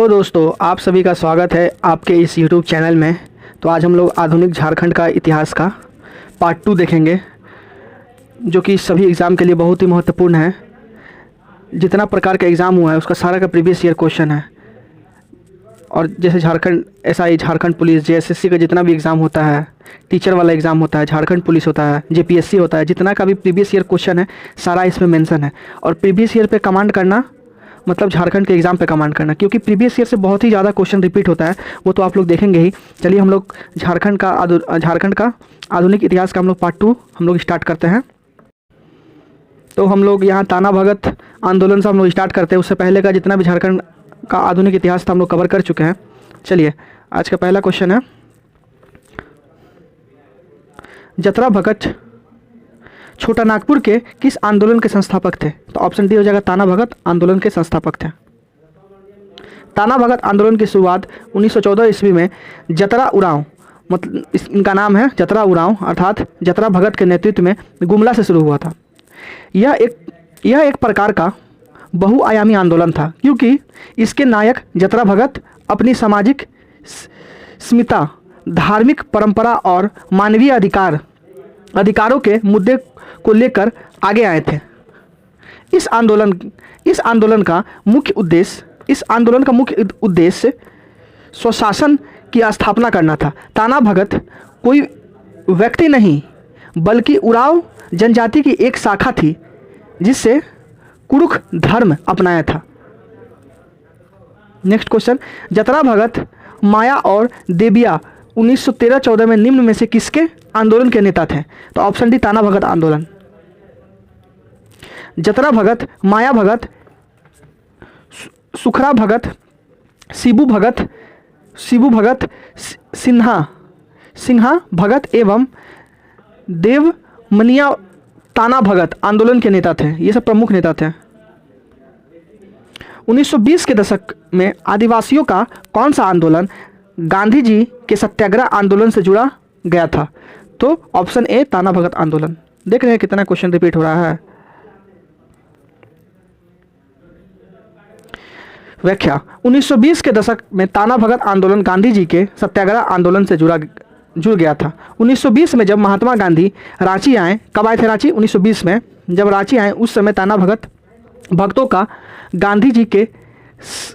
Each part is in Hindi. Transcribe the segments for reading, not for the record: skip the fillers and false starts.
तो दोस्तों, आप सभी का स्वागत है आपके इस YouTube चैनल में। तो आज हम लोग आधुनिक झारखंड का इतिहास का पार्ट 2 देखेंगे, जो कि सभी एग्ज़ाम के लिए बहुत ही महत्वपूर्ण है। जितना प्रकार का एग्ज़ाम हुआ है उसका सारा का प्रीवियस ईयर क्वेश्चन है। और जैसे Jharkhand SI, Jharkhand police, JSSC का जितना भी एग्ज़ाम होता है, टीचर वाला एग्ज़ाम होता है, झारखंड पुलिस होता है, JPSC होता है, जितना का भी प्रीवियस ईयर क्वेश्चन है सारा इसमें मेंशन है। और प्रीवियस ईयर पे कमांड करना मतलब झारखंड के एग्ज़ाम पे कमांड करना, क्योंकि प्रीवियस ईयर से बहुत ही ज़्यादा क्वेश्चन रिपीट होता है, वो तो आप लोग देखेंगे ही। चलिए हम लोग झारखंड का आधुनिक इतिहास का हम लोग पार्ट 2 हम लोग स्टार्ट करते हैं। तो हम लोग यहाँ ताना भगत आंदोलन से हम लोग स्टार्ट करते हैं। उससे पहले का जितना भी झारखंड का आधुनिक इतिहास था हम लोग कवर कर चुके हैं। चलिए आज का पहला क्वेश्चन है, जतरा भगत छोटा नागपुर के किस आंदोलन के संस्थापक थे? तो ऑप्शन डी हो जाएगा, ताना भगत आंदोलन के संस्थापक थे। ताना भगत आंदोलन की शुरुआत 1914 ईस्वी में जतरा उरांव, मतलब इनका नाम है जतरा उरांव अर्थात जतरा भगत के नेतृत्व में गुमला से शुरू हुआ था। यह एक प्रकार का बहुआयामी आंदोलन था, क्योंकि इसके नायक जतरा भगत अपनी सामाजिक स्मिता, धार्मिक परंपरा और मानवीय अधिकारों के मुद्दे को लेकर आगे आए थे। इस आंदोलन का मुख्य उद्देश्य स्वशासन की स्थापना करना था। ताना भगत कोई व्यक्ति नहीं बल्कि उरांव जनजाति की एक शाखा थी जिससे कुरुख धर्म अपनाया था। नेक्स्ट क्वेश्चन, जतरा भगत, माया और देबिया 1913-14 में निम्न में से किसके आंदोलन के नेता थे? तो ऑप्शन डी, ताना भगत आंदोलन। जतरा भगत, माया भगत, सुखरा भगत, शिबू भगत, सिन्हा भगत एवं देवमनिया ताना भगत आंदोलन के नेता थे। ये सब प्रमुख नेता थे। 1920 के दशक में आदिवासियों का कौन सा आंदोलन गांधी जी के सत्याग्रह आंदोलन से जुड़ा गया था? तो ऑप्शन ए, ताना भगत आंदोलन। देख रहे हैं कितना क्वेश्चन रिपीट हो रहा है। व्याख्या, 1920 के दशक में ताना भगत आंदोलन गांधी जी के सत्याग्रह आंदोलन से जुड़ गया था। 1920 में जब महात्मा गांधी रांची आए, कब आए थे रांची? 1920 में जब रांची आए उस समय ताना भक्तों का गांधी जी के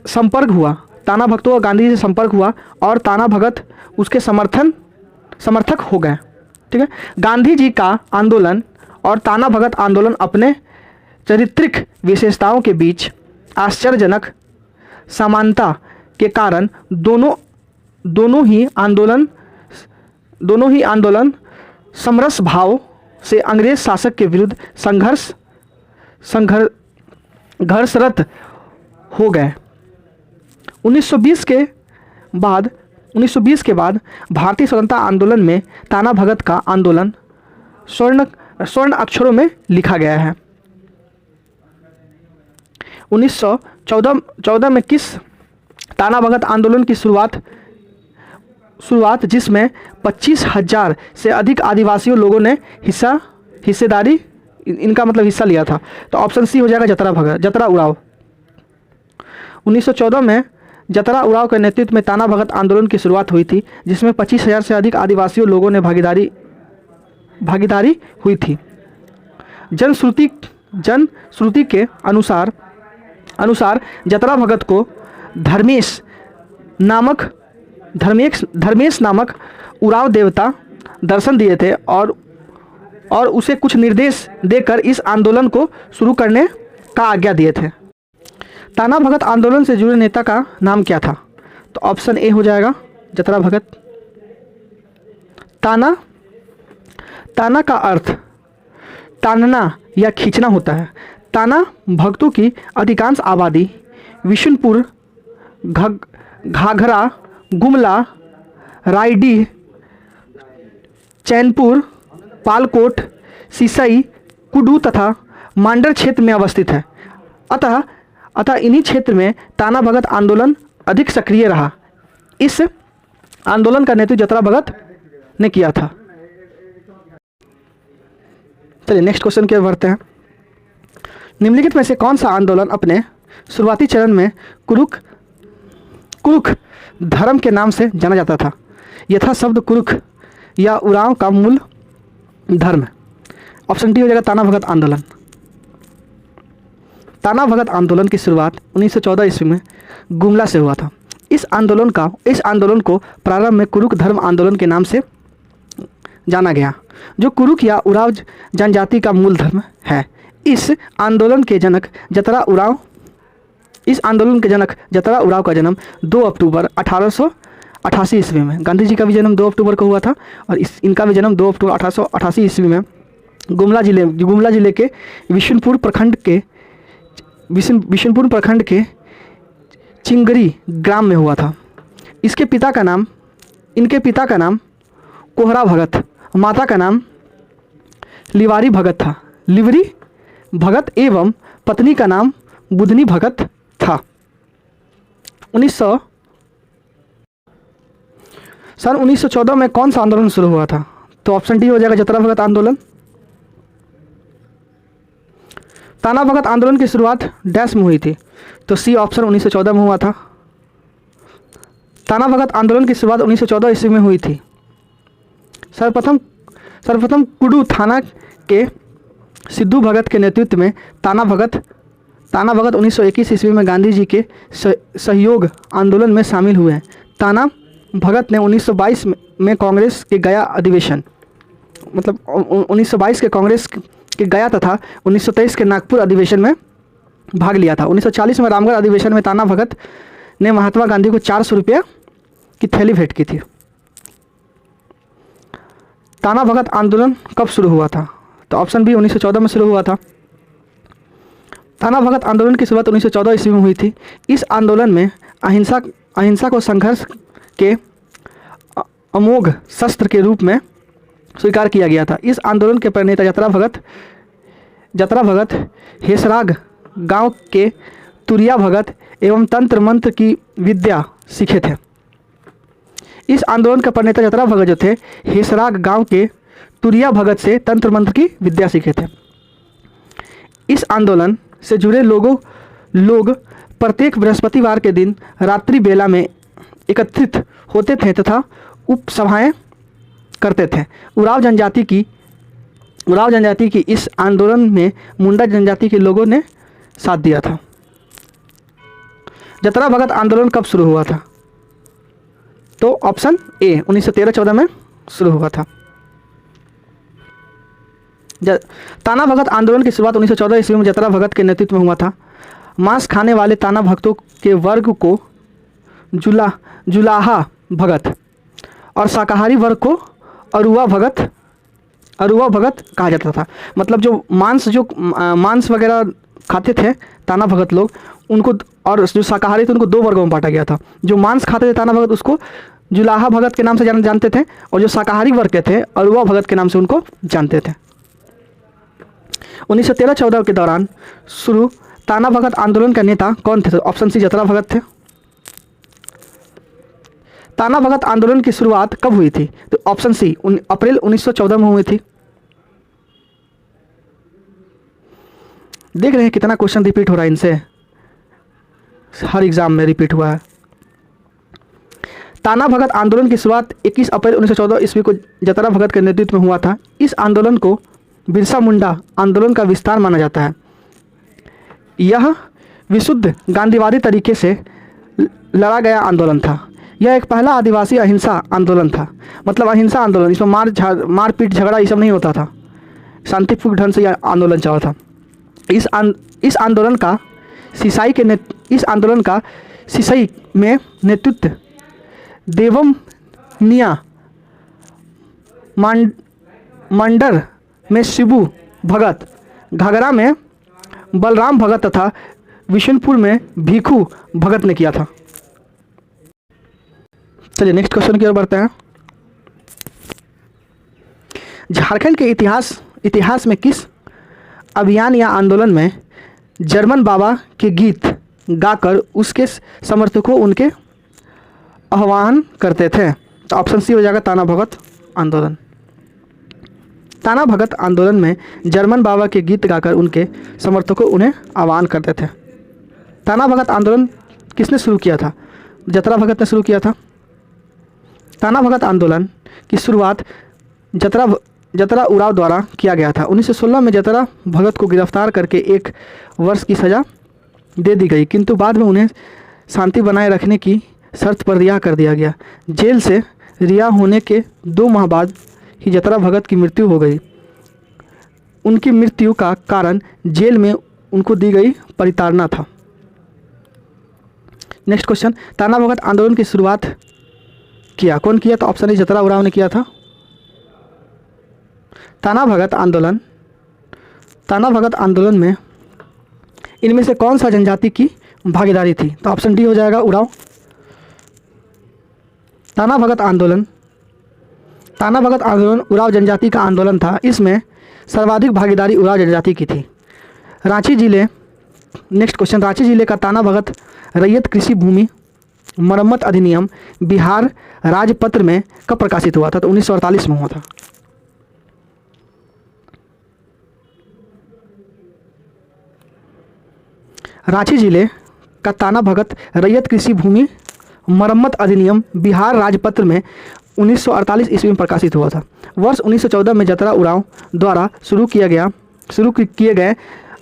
संपर्क हुआ। ताना भक्तों का गांधी जी से संपर्क हुआ और ताना भगत उसके समर्थक हो गए। ठीक है। गांधी जी का आंदोलन और ताना भगत आंदोलन अपने चारित्रिक विशेषताओं के बीच आश्चर्यजनक समानता के कारण दोनों ही आंदोलन समरस भाव से अंग्रेज शासक के विरुद्ध संघर्षरत हो गए। 1920 के बाद भारतीय स्वतंत्रता आंदोलन में ताना भगत का आंदोलन स्वर्ण अक्षरों में लिखा गया है। 1914 में किस ताना भगत आंदोलन की शुरुआत जिसमें 25,000 से अधिक आदिवासियों लोगों ने हिस्सेदारी इनका मतलब हिस्सा लिया था? तो ऑप्शन सी हो जाएगा, जतरा उरांव। 1914 में जतरा उरांव के नेतृत्व में ताना भगत आंदोलन की शुरुआत हुई थी, जिसमें 25,000 से अधिक आदिवासियों लोगों ने भागीदारी हुई थी। जनश्रुति के अनुसार जतरा भगत को धर्मेश नामक उरांव देवता दर्शन दिए थे और उसे कुछ निर्देश देकर इस आंदोलन को शुरू करने का आज्ञा दिए थे। ताना भगत आंदोलन से जुड़े नेता का नाम क्या था? तो ऑप्शन ए हो जाएगा, जतरा भगत। ताना का अर्थ तानना या खींचना होता है। ताना भक्तों की अधिकांश आबादी विशुनपुर, घाघरा, गुमला, रायडीह, चैनपुर, पालकोट, सिसई, कुडू तथा मांडर क्षेत्र में अवस्थित है। अतः इन्हीं क्षेत्र में ताना भगत आंदोलन अधिक सक्रिय रहा। इस आंदोलन का नेतृत्व जतरा भगत ने किया था। चलिए नेक्स्ट क्वेश्चन की ओर बढ़ते हैं। निम्नलिखित में से कौन सा आंदोलन अपने शुरुआती चरण में कुरुख कुरुख धर्म के नाम से जाना जाता था। यथा शब्द कुरुख या उरांव का मूल धर्म। ऑप्शन डी हो जाएगा ताना भगत आंदोलन। ताना भगत आंदोलन की शुरुआत 1914 ईस्वी में गुमला से हुआ था। इस आंदोलन को प्रारंभ में कुरुख धर्म आंदोलन के नाम से जाना गया, जो कुरुख या उराव जनजाति का मूल धर्म है। इस आंदोलन के जनक जतरा उराव का जन्म 2 अक्टूबर 1888 ईस्वी में, गांधी जी का भी जन्म 2 अक्टूबर को हुआ था और इनका भी जन्म 2 अक्टूबर 1888 ईस्वी में गुमला जिले के विशुनपुर प्रखंड के चिंगरी ग्राम में हुआ था। इनके पिता का नाम कोहरा भगत, माता का नाम लिवारी भगत था। लिवरी भगत एवं पत्नी का नाम बुधनी भगत था। 1914 में कौन सा आंदोलन शुरू हुआ था? तो ऑप्शन डी हो जाएगा जतरा भगत आंदोलन। ताना भगत आंदोलन की शुरुआत डैश में हुई थी, तो सी ऑप्शन 1914 में हुआ था। ताना भगत आंदोलन की शुरुआत 1914 ईस्वी में हुई थी। सर्वप्रथम कुडू थाना के सिद्धू भगत के नेतृत्व में ताना भगत 1921 ईस्वी में गांधी जी के सहयोग आंदोलन में शामिल हुए। ताना भगत ने 1922 में कांग्रेस के गया अधिवेशन 1922 के कांग्रेस के गया तथा 1923 के नागपुर अधिवेशन में भाग लिया था। 1940 में रामगढ़ अधिवेशन में ताना भगत ने महात्मा गांधी को 400 रुपये की थैली भेंट की थी। ताना भगत आंदोलन कब शुरू हुआ था? तो ऑप्शन बी 1914 में शुरू हुआ था। ताना भगत आंदोलन की शुरुआत 1914 ईस्वी में हुई थी। इस आंदोलन में अहिंसा को संघर्ष के अमोघ शस्त्र के रूप में स्वीकार किया गया था। इस आंदोलन के प्रणेता जतरा भगत हेसराग गांव के तुरिया भगत एवं तंत्र मंत्र की विद्या सीखे थे। इस आंदोलन का प्रणेता जतरा भगत जो थे हेसराग गांव के तुरिया भगत से तंत्र मंत्र की विद्या सीखे थे। इस आंदोलन से जुड़े लोग प्रत्येक बृहस्पतिवार के दिन रात्रि बेला में एकत्रित होते थे तथा उपसभाएं करते थे। उराव जनजाति की इस आंदोलन में मुंडा जनजाति के लोगों ने साथ दिया था। जतरा भगत आंदोलन कब शुरू हुआ था? तो ऑप्शन ए 1913-14 में शुरू हुआ था। ताना भगत आंदोलन की शुरुआत 1914 ईस्वी में जतरा भगत के नेतृत्व में हुआ था। मांस खाने वाले ताना भक्तों के वर्ग को जुलाहा भगत और शाकाहारी वर्ग को अरुआ भगत कहा जाता था। मतलब जो मांस वगैरह खाते थे ताना भगत लोग, उनको, और जो शाकाहारी थे उनको 2 वर्गों में बांटा गया था। जो मांस खाते थे ताना भगत उसको जुलाहा भगत के नाम से जानते थे, और जो शाकाहारी वर्ग के थे अरुआ भगत के नाम से उनको जानते थे। 1913-14 के दौरान शुरू ताना भगत आंदोलन का नेता कौन थे? तो ऑप्शन सी जतरा भगत थे। ताना भगत आंदोलन की शुरुआत कब हुई थी? तो ऑप्शन सी अप्रैल 1914 में हुई थी। देख रहे हैं कितना क्वेश्चन रिपीट हो रहा है इनसे, हर एग्जाम में रिपीट हुआ है। ताना भगत आंदोलन की शुरुआत 21 अप्रैल 1914 ईस्वी को जतरा भगत के नेतृत्व में हुआ था। इस आंदोलन को बिरसा मुंडा आंदोलन का विस्तार माना जाता है। यह विशुद्ध गांधीवादी तरीके से लड़ा गया आंदोलन था। यह एक पहला आदिवासी अहिंसा आंदोलन था। मतलब अहिंसा आंदोलन, इसमें मारपीट झगड़ा ये सब नहीं होता था, शांतिपूर्ण ढंग से यह आंदोलन चला था। इस आंदोलन का सिसई में नेतृत्व देवमनिया, मंडर में शिबू भगत, घाघरा में बलराम भगत तथा विशुनपुर में भीखू भगत ने किया था। चलिए नेक्स्ट क्वेश्चन की ओर बढ़ते हैं। झारखंड के इतिहास में किस अभियान या आंदोलन में जर्मन बाबा के गीत गाकर उसके समर्थकों उनके आह्वान करते थे? तो ऑप्शन सी हो जाएगा ताना भगत आंदोलन। ताना भगत आंदोलन में जर्मन बाबा के गीत गाकर उनके समर्थकों उन्हें आह्वान करते थे। ताना भगत आंदोलन किसने शुरू किया था? जतरा भगत ने शुरू किया था। ताना भगत आंदोलन की शुरुआत जतरा उराव द्वारा किया गया था। 1916 में जतरा भगत को गिरफ्तार करके 1 वर्ष की सज़ा दे दी गई, किंतु बाद में उन्हें शांति बनाए रखने की शर्त पर रिहा कर दिया गया। जेल से रिहा होने के 2 माह बाद ही जतरा भगत की मृत्यु हो गई। उनकी मृत्यु का कारण जेल में उनको दी गई परिताड़ना था। नेक्स्ट क्वेश्चन, ताना भगत आंदोलन की शुरुआत किया कौन किया? तो ऑप्शन ए जतरा उराव ने किया था। ताना भगत आंदोलन में इनमें से कौन सा जनजाति की भागीदारी थी? तो ऑप्शन डी हो जाएगा उराव। ताना भगत आंदोलन उराव जनजाति का आंदोलन था। इसमें सर्वाधिक भागीदारी उराव जनजाति की थी। नेक्स्ट क्वेश्चन, रांची जिले का ताना भगत रैयत कृषि भूमि मरम्मत अधिनियम बिहार राजपत्र में कब प्रकाशित हुआ था? तो 1948 में हुआ था। रांची जिले का ताना भगत रैयत कृषि भूमि मरम्मत अधिनियम बिहार राजपत्र में 1948 ईस्वी में प्रकाशित हुआ था। वर्ष 1914 में जतरा उराव द्वारा शुरू किए गए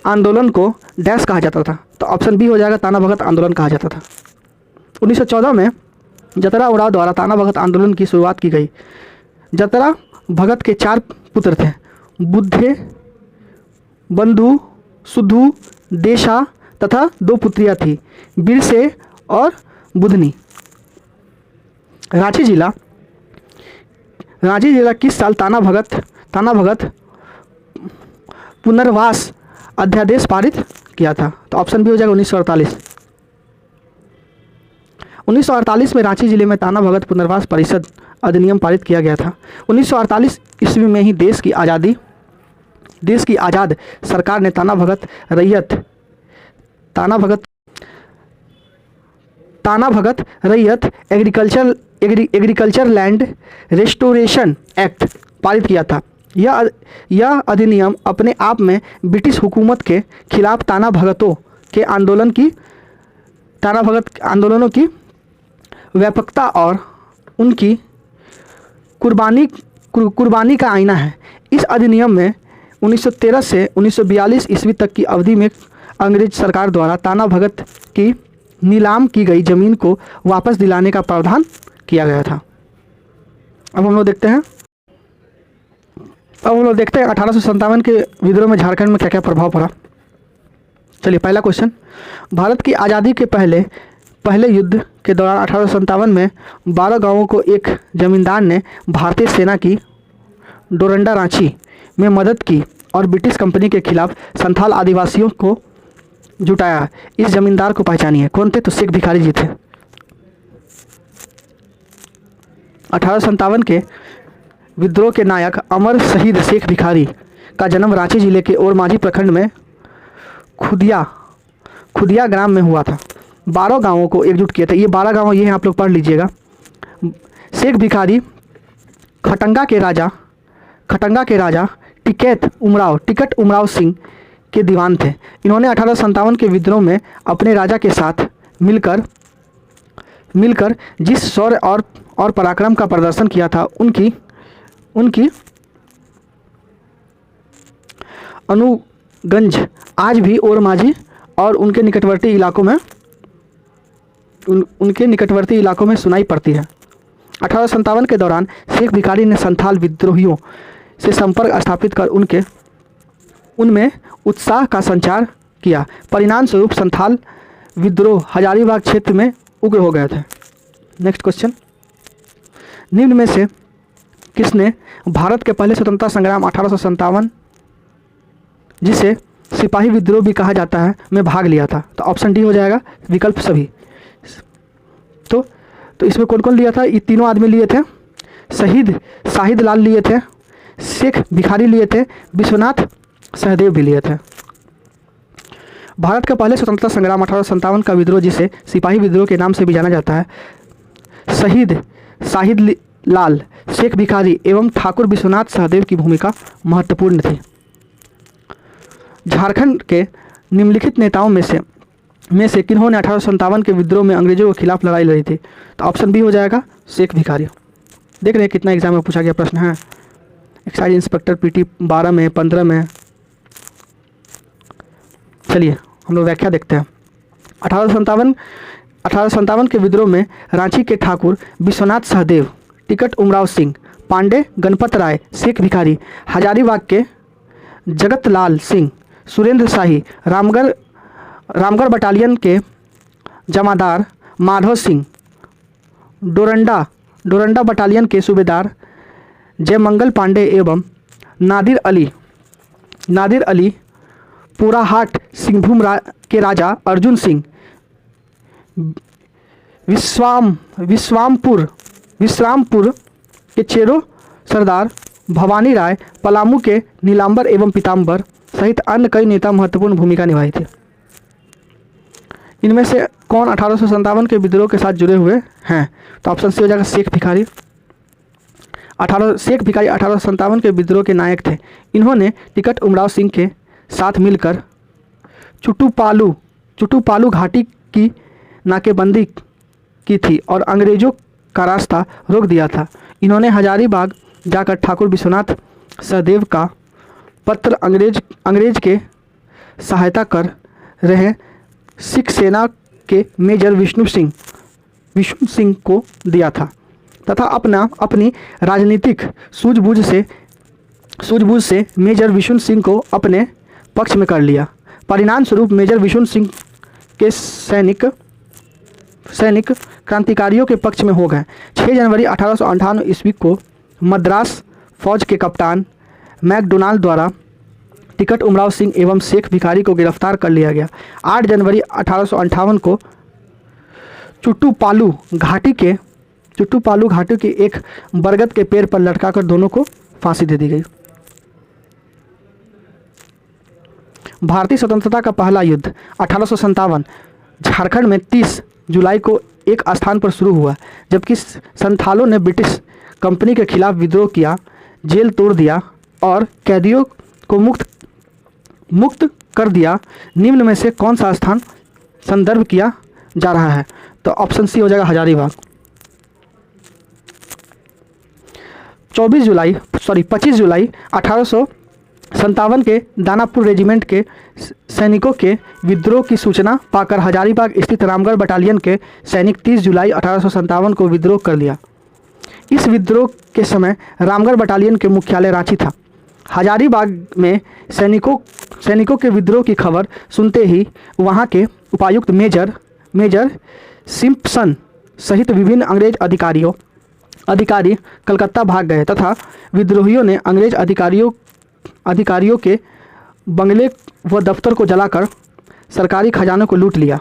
आंदोलन को डैश कहा जाता था। तो ऑप्शन बी हो जाएगा, ताना भगत आंदोलन कहा जाता था। 1914 में जतरा उराव द्वारा ताना भगत आंदोलन की शुरुआत की गई। जतरा भगत के 4 पुत्र थे, बुद्धे, बंधु, सुधु, देशा तथा 2 पुत्रियां थी, बिरसे और बुधनी। रांची जिला किस साल ताना भगत पुनर्वास अध्यादेश पारित किया था? तो ऑप्शन बी हो जाएगा 1948। 1948 में रांची जिले में ताना भगत पुनर्वास परिषद अधिनियम पारित किया गया था। 1948 ईस्वी में ही देश की आज़ाद सरकार ने ताना भगत रैयत एग्रीकल्चर लैंड रेस्टोरेशन एक्ट पारित किया था। यह अधिनियम अपने आप में ब्रिटिश हुकूमत के खिलाफ ताना भगत आंदोलनों की व्यापकता और उनकी कुर्बानी का आईना है। इस अधिनियम में 1913 से 1942 ईस्वी तक की अवधि में अंग्रेज सरकार द्वारा ताना भगत की नीलाम की गई जमीन को वापस दिलाने का प्रावधान किया गया था। अब हम लोग देखते हैं 1857 के विद्रोह में झारखंड में क्या क्या प्रभाव पड़ा। चलिए, पहला क्वेश्चन, भारत की आज़ादी के पहले युद्ध के दौरान 1857 में 12 गांवों को एक जमींदार ने भारतीय सेना की डोरंडा रांची में मदद की और ब्रिटिश कंपनी के खिलाफ संथाल आदिवासियों को जुटाया। इस जमींदार को पहचानिए, कौन थे? तो शेख भिखारी जी थे। 1857 के विद्रोह के नायक अमर शहीद शेख भिखारी का जन्म रांची जिले के ओरमांझी प्रखंड में खुदिया ग्राम में हुआ था। 12 गांवों को एकजुट किए थे। ये 12 गांव ये हैं, आप लोग पढ़ लीजिएगा। शेख भिखारी खटंगा के राजा टिकट उमराव सिंह के दीवान थे। इन्होंने 1857 के विद्रोह में अपने राजा के साथ मिलकर जिस शौर्य और पराक्रम का प्रदर्शन किया था, उनकी अनुगंज आज भी ओरमांझी और उनके निकटवर्ती इलाकों में सुनाई पड़ती है। 1857 के दौरान शेख भिखारी ने संथाल विद्रोहियों से संपर्क स्थापित कर उनमें उत्साह का संचार किया। परिणाम स्वरूप संथाल विद्रोह हजारीबाग क्षेत्र में उग्र हो गए थे। नेक्स्ट क्वेश्चन, निम्न में से किसने भारत के पहले स्वतंत्रता संग्राम 1857, जिसे सिपाही विद्रोह भी कहा जाता है, में भाग लिया था? तो ऑप्शन डी हो जाएगा, विकल्प सभी। तो इसमें कौन कौन लिया था? ये तीनों आदमी लिए थे। शाहिद लाल लिए थे, शेख भिखारी लिए थे, विश्वनाथ सहदेव भी लिए थे। भारत का पहले स्वतंत्रता संग्राम 1857 का विद्रोह, जिसे सिपाही विद्रोह के नाम से भी जाना जाता है, शाहिद लाल, शेख भिखारी एवं ठाकुर विश्वनाथ सहदेव की भूमिका महत्वपूर्ण थी। झारखंड के निम्नलिखित नेताओं में से में से किन्होंने 1857 के विद्रोह में अंग्रेजों के खिलाफ लड़ाई लड़ी थी? तो ऑप्शन बी हो जाएगा शेख भिखारी। देख रहे हैं कितना एग्जाम में पूछा गया प्रश्न है। एक्साइज इंस्पेक्टर पीटी 12 में, 15 में। चलिए हम लोग व्याख्या देखते हैं। 1857 के विद्रोह में रांची के ठाकुर विश्वनाथ सहदेव, टिकट उमराव सिंह, पांडे गणपत राय, शेख भिखारी, हजारीबाग के जगत लाल सिंह, सुरेंद्र शाही, रामगढ़ बटालियन के जमादार माधव सिंह, डोरंडा बटालियन के सूबेदार जयमंगल पांडे एवं नादिर अली पूराहाट सिंहभूम के राजा अर्जुन सिंह, विश्रामपुर के चेरो सरदार भवानी राय, पलामू के नीलांबर एवं पीताम्बर सहित अन्य कई नेता महत्वपूर्ण भूमिका निभाई थी। इनमें से कौन 1857 के विद्रोह के साथ जुड़े हुए हैं? तो ऑप्शन सी हो जाएगा शेख भिखारी। शेख भिखारी 1857 के विद्रोह के नायक थे। इन्होंने टिकट उमराव सिंह के साथ मिलकर चुटुपालू घाटी की नाकेबंदी की थी और अंग्रेजों का रास्ता रोक दिया था। इन्होंने हजारीबाग जाकर ठाकुर विश्वनाथ सहदेव का पत्र अंग्रेज के सहायता कर रहे सिख सेना के मेजर विष्णु सिंह को दिया था तथा अपनी राजनीतिक सूझबूझ से मेजर विष्णु सिंह को अपने पक्ष में कर लिया। परिणाम स्वरूप मेजर विष्णु सिंह के सैनिक क्रांतिकारियों के पक्ष में हो गए। 6 जनवरी 1858 ईस्वी को मद्रास फौज के कप्तान मैकडोनाल्ड द्वारा टिकट उमराव सिंह एवं शेख भिखारी को गिरफ्तार कर लिया गया। 8 जनवरी 1858 को चुट्टूपालू घाटी के एक बरगद के पेड़ पर लटकाकर दोनों को फांसी दे दी गई। भारतीय स्वतंत्रता का पहला युद्ध 1857 झारखंड में 30 जुलाई को एक स्थान पर शुरू हुआ, जबकि संथालों ने ब्रिटिश कंपनी के खिलाफ विद्रोह किया, जेल तोड़ दिया और कैदियों को मुक्त कर दिया। निम्न में से कौन सा स्थान संदर्भ किया जा रहा है? तो ऑप्शन सी हो जाएगा हजारीबाग। 25 जुलाई 1857 के दानापुर रेजिमेंट के सैनिकों के विद्रोह की सूचना पाकर हजारीबाग स्थित रामगढ़ बटालियन के सैनिक 30 जुलाई 1857 को विद्रोह कर लिया। इस विद्रोह के समय रामगढ़ बटालियन के मुख्यालय रांची था। हजारीबाग में सैनिकों के विद्रोह की खबर सुनते ही वहां के उपायुक्त मेजर सिम्पसन सहित विभिन्न अंग्रेज अधिकारी कलकत्ता भाग गए तथा विद्रोहियों ने अंग्रेज अधिकारियों के बंगले व दफ्तर को जलाकर सरकारी खजाने को लूट लिया।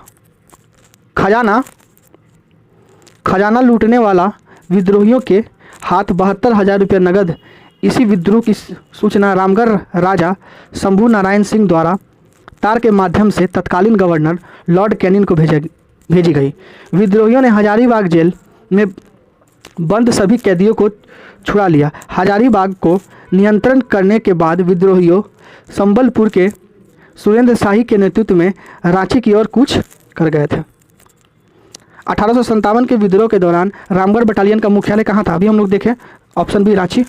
खजाना लूटने वाला विद्रोहियों के हाथ 72,000 रुपये नगद। इसी विद्रोह की सूचना रामगढ़ राजा शंभू नारायण सिंह द्वारा तार के माध्यम से तत्कालीन गवर्नर लॉर्ड कैनिंग को भेजी गई। विद्रोहियों ने हजारीबाग जेल में बंद सभी कैदियों को छुड़ा लिया। हजारीबाग को नियंत्रण करने के बाद विद्रोहियों संबलपुर के सुरेंद्र शाही के नेतृत्व में रांची की ओर कूच कर गए थे। 1857 के विद्रोह के दौरान रामगढ़ बटालियन का मुख्यालय कहाँ था? अभी हम लोग देखें, ऑप्शन बी रांची।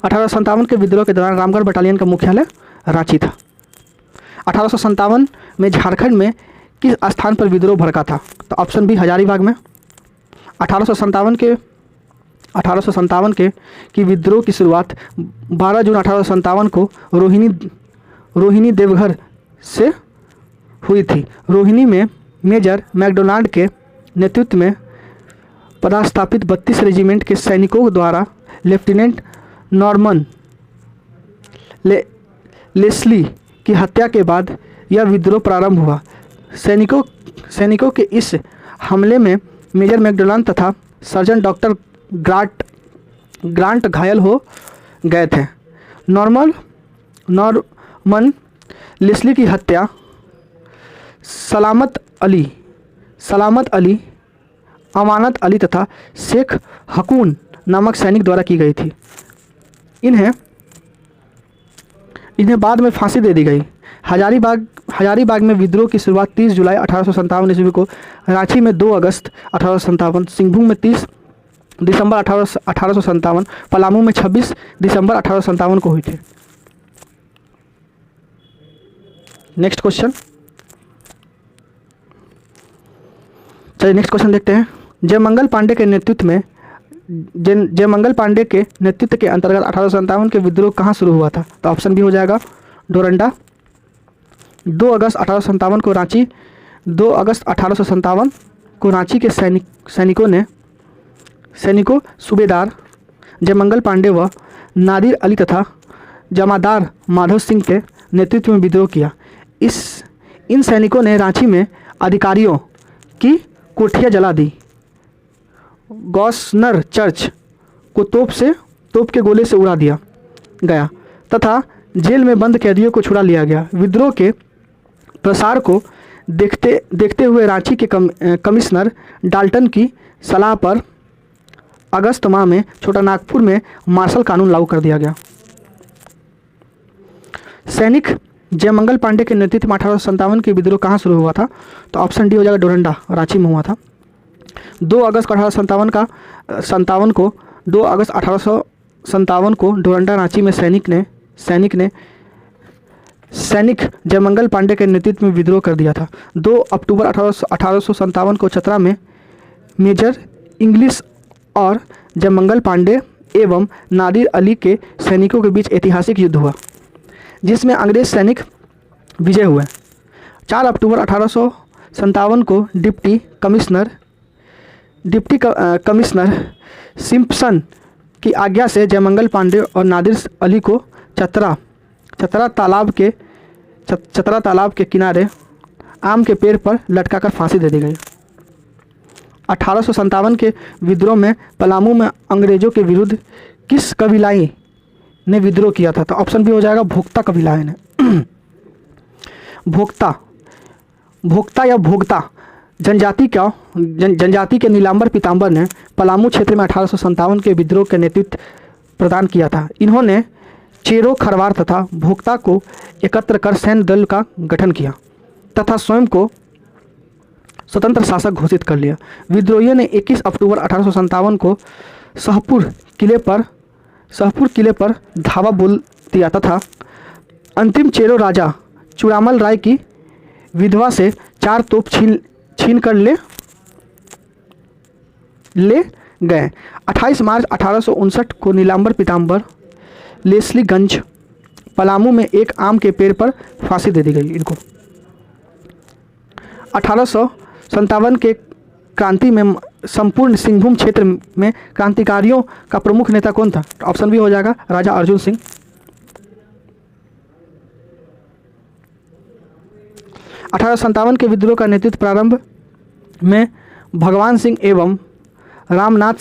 1857 के विद्रोह के दौरान रामगढ़ बटालियन का मुख्यालय रांची था। 1857 में झारखंड में किस स्थान पर विद्रोह भड़का था? तो ऑप्शन बी हजारीबाग में। 1857 के की विद्रोह की शुरुआत 12 जून 1857 को रोहिणी देवघर से हुई थी। रोहिणी में मेजर मैकडोनाल्ड के नेतृत्व में पदस्थापित 32 रेजिमेंट के सैनिकों द्वारा लेफ्टिनेंट नॉर्मन लेस्ली की हत्या के बाद यह विद्रोह प्रारंभ हुआ। सैनिकों के इस हमले में मेजर मैकडोनाल्ड तथा सर्जन डॉक्टर ग्रांट घायल हो गए थे। नॉर्मन लेस्ली की हत्या सलामत अली, अमानत अली तथा शेख हकून नामक सैनिक द्वारा की गई थी। इन्हें बाद में फांसी दे दी गई। हजारीबाग में विद्रोह की शुरुआत 30 जुलाई 1857 ईस्वी को, रांची में 2 अगस्त 1857, सिंहभूम में 30 दिसंबर 1857, पलामू में 26 दिसंबर 1857 को हुई थी। नेक्स्ट क्वेश्चन, चलिए नेक्स्ट क्वेश्चन देखते हैं। जयमंगल पांडे के नेतृत्व के अंतर्गत 1857 के विद्रोह कहाँ शुरू हुआ था? तो ऑप्शन बी हो जाएगा डोरंडा। 2 अगस्त 1857 को रांची 2 अगस्त 1857 को रांची के सैनिकों सूबेदार जयमंगल पांडे व नादिर अली तथा जमादार माधव सिंह के नेतृत्व में विद्रोह किया। इन सैनिकों ने रांची में अधिकारियों की कोठियाँ जला दी, गौसनर चर्च को तोप के गोले से उड़ा दिया गया तथा जेल में बंद कैदियों को छुड़ा लिया गया। विद्रोह के प्रसार को देखते हुए रांची के कमिश्नर डाल्टन की सलाह पर अगस्त माह में छोटा नागपुर में मार्शल कानून लागू कर दिया गया। सैनिक जयमंगल पांडे के नेतृत्व में 1857 के विद्रोह कहाँ शुरू हुआ था? तो ऑप्शन डी हो जाएगा डोरंडा, रांची में हुआ था। 2 अगस्त 1857 को 2 अगस्त 1857 को डोरंडा रांची में सैनिक जयमंगल पांडे के नेतृत्व में विद्रोह कर दिया था। 2 अक्टूबर 1857 को चतरा में मेजर इंग्लिश और जयमंगल पांडे एवं नादिर अली के सैनिकों के बीच ऐतिहासिक युद्ध हुआ, जिसमें अंग्रेज सैनिक विजय हुए। 4 अक्टूबर 1857 को डिप्टी कमिश्नर सिम्पसन की आज्ञा से जयमंगल पांडे और नादिर अली को चतरा तालाब के किनारे आम के पेड़ पर लटकाकर फांसी दे दी गई। 1857 के विद्रोह में पलामू में अंग्रेजों के विरुद्ध किस कबीलाई ने विद्रोह किया था? तो ऑप्शन भी हो जाएगा भोक्ता कबीलाई ने। भोक्ता या भोगता जनजाति के नीलांबर पीताम्बर ने पलामू क्षेत्र में 1857 के विद्रोह के नेतृत्व प्रदान किया था। इन्होंने चेरो खरवार तथा भोक्ता को एकत्र कर सैन्य दल का गठन किया तथा स्वयं को स्वतंत्र शासक घोषित कर लिया। विद्रोहियों ने 21 अक्टूबर 1857 को शाहपुर किले पर धावा बोल दिया तथा अंतिम चेरो राजा चूड़ामल राय की विधवा से 4 तोप छीन कर ले गए। 28 मार्च 1859 को नीलांबर पीताम्बर लेस्लीगंज पलामू में एक आम के पेड़ पर फांसी दे दी गई इनको। 1857 के क्रांति में संपूर्ण सिंहभूम क्षेत्र में क्रांतिकारियों का प्रमुख नेता कौन था? ऑप्शन भी हो जाएगा राजा अर्जुन सिंह। 1857 के विद्रोह का नेतृत्व प्रारंभ में भगवान सिंह एवं रामनाथ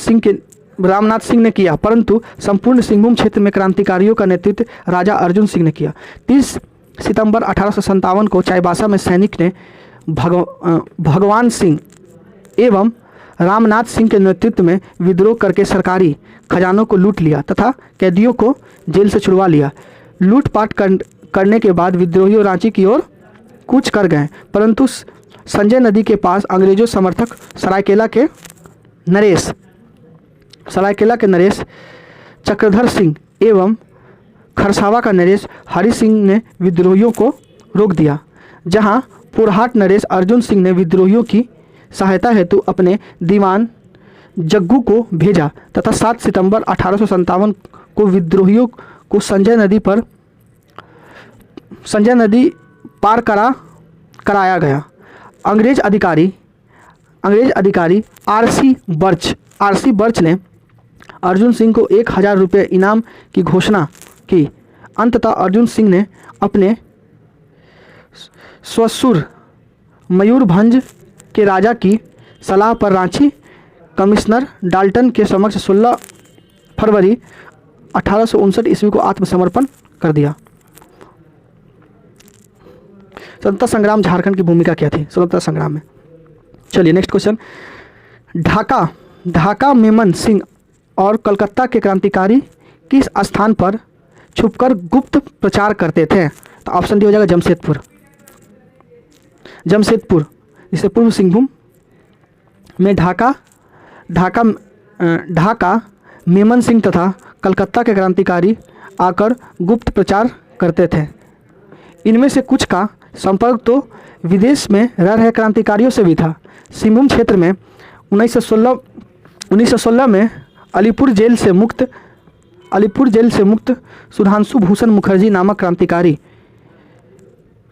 सिंह ने किया, परंतु संपूर्ण सिंहभूम क्षेत्र में क्रांतिकारियों का नेतृत्व राजा अर्जुन सिंह ने किया। 30 सितंबर 1857 को चाईबासा में सैनिक ने भगवान सिंह एवं रामनाथ सिंह के नेतृत्व में विद्रोह करके सरकारी खजानों को लूट लिया तथा कैदियों को जेल से छुड़वा लिया। लूटपाट करने के बाद विद्रोहियों रांची की ओर कूच कर गए, परंतु संजय नदी के पास अंग्रेजों समर्थक सरायकेला के नरेश चक्रधर सिंह एवं खरसावा का नरेश हरि सिंह ने विद्रोहियों को रोक दिया, जहां पुरहाट नरेश अर्जुन सिंह ने विद्रोहियों की सहायता हेतु अपने दीवान जग्गू को भेजा तथा 7 सितंबर 1857 को विद्रोहियों को संजय नदी पार कराया गया। अंग्रेज अधिकारी आरसी बर्च ने अर्जुन सिंह को 1000 रुपये इनाम की घोषणा की। अंततः अर्जुन सिंह ने अपने ससुर मयूरभंज के राजा की सलाह पर रांची कमिश्नर डाल्टन के समक्ष 16 फरवरी 1859 ईस्वी को आत्मसमर्पण कर दिया। स्वतंत्रता संग्राम झारखंड की भूमिका क्या थी स्वतंत्रता संग्राम में? चलिए नेक्स्ट क्वेश्चन। ढाका मेमन सिंह और कलकत्ता के क्रांतिकारी किस स्थान पर छुपकर गुप्त प्रचार करते थे? तो ऑप्शन डी हो जाएगा जमशेदपुर। जमशेदपुर जिसे पूर्व सिंहभूम में ढाका मेमन सिंह तथा कलकत्ता के क्रांतिकारी आकर गुप्त प्रचार करते थे। इनमें से कुछ का संपर्क तो विदेश में रह रहे क्रांतिकारियों से भी था। सिंहभूम क्षेत्र में 1916 में अलीपुर जेल से मुक्त सुधांशु भूषण मुखर्जी नामक क्रांतिकारी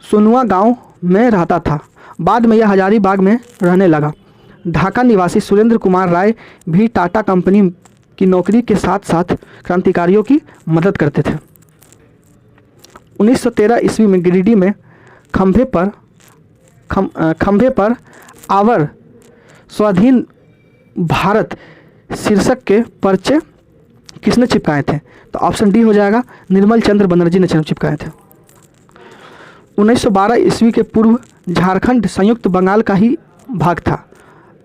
सोनुआ गांव में रहता था। बाद में यह हजारीबाग में रहने लगा। ढाका निवासी सुरेंद्र कुमार राय भी टाटा कंपनी की नौकरी के साथ साथ क्रांतिकारियों की मदद करते थे। 1913 ईस्वी में गिरिडीह में खंभे पर आवर स्वाधीन भारत शीर्षक के पर्चे किसने चिपकाए थे? तो ऑप्शन डी हो जाएगा निर्मल चंद्र बनर्जी ने चिपकाए थे। 1912 ईस्वी के पूर्व झारखंड संयुक्त बंगाल का ही भाग था,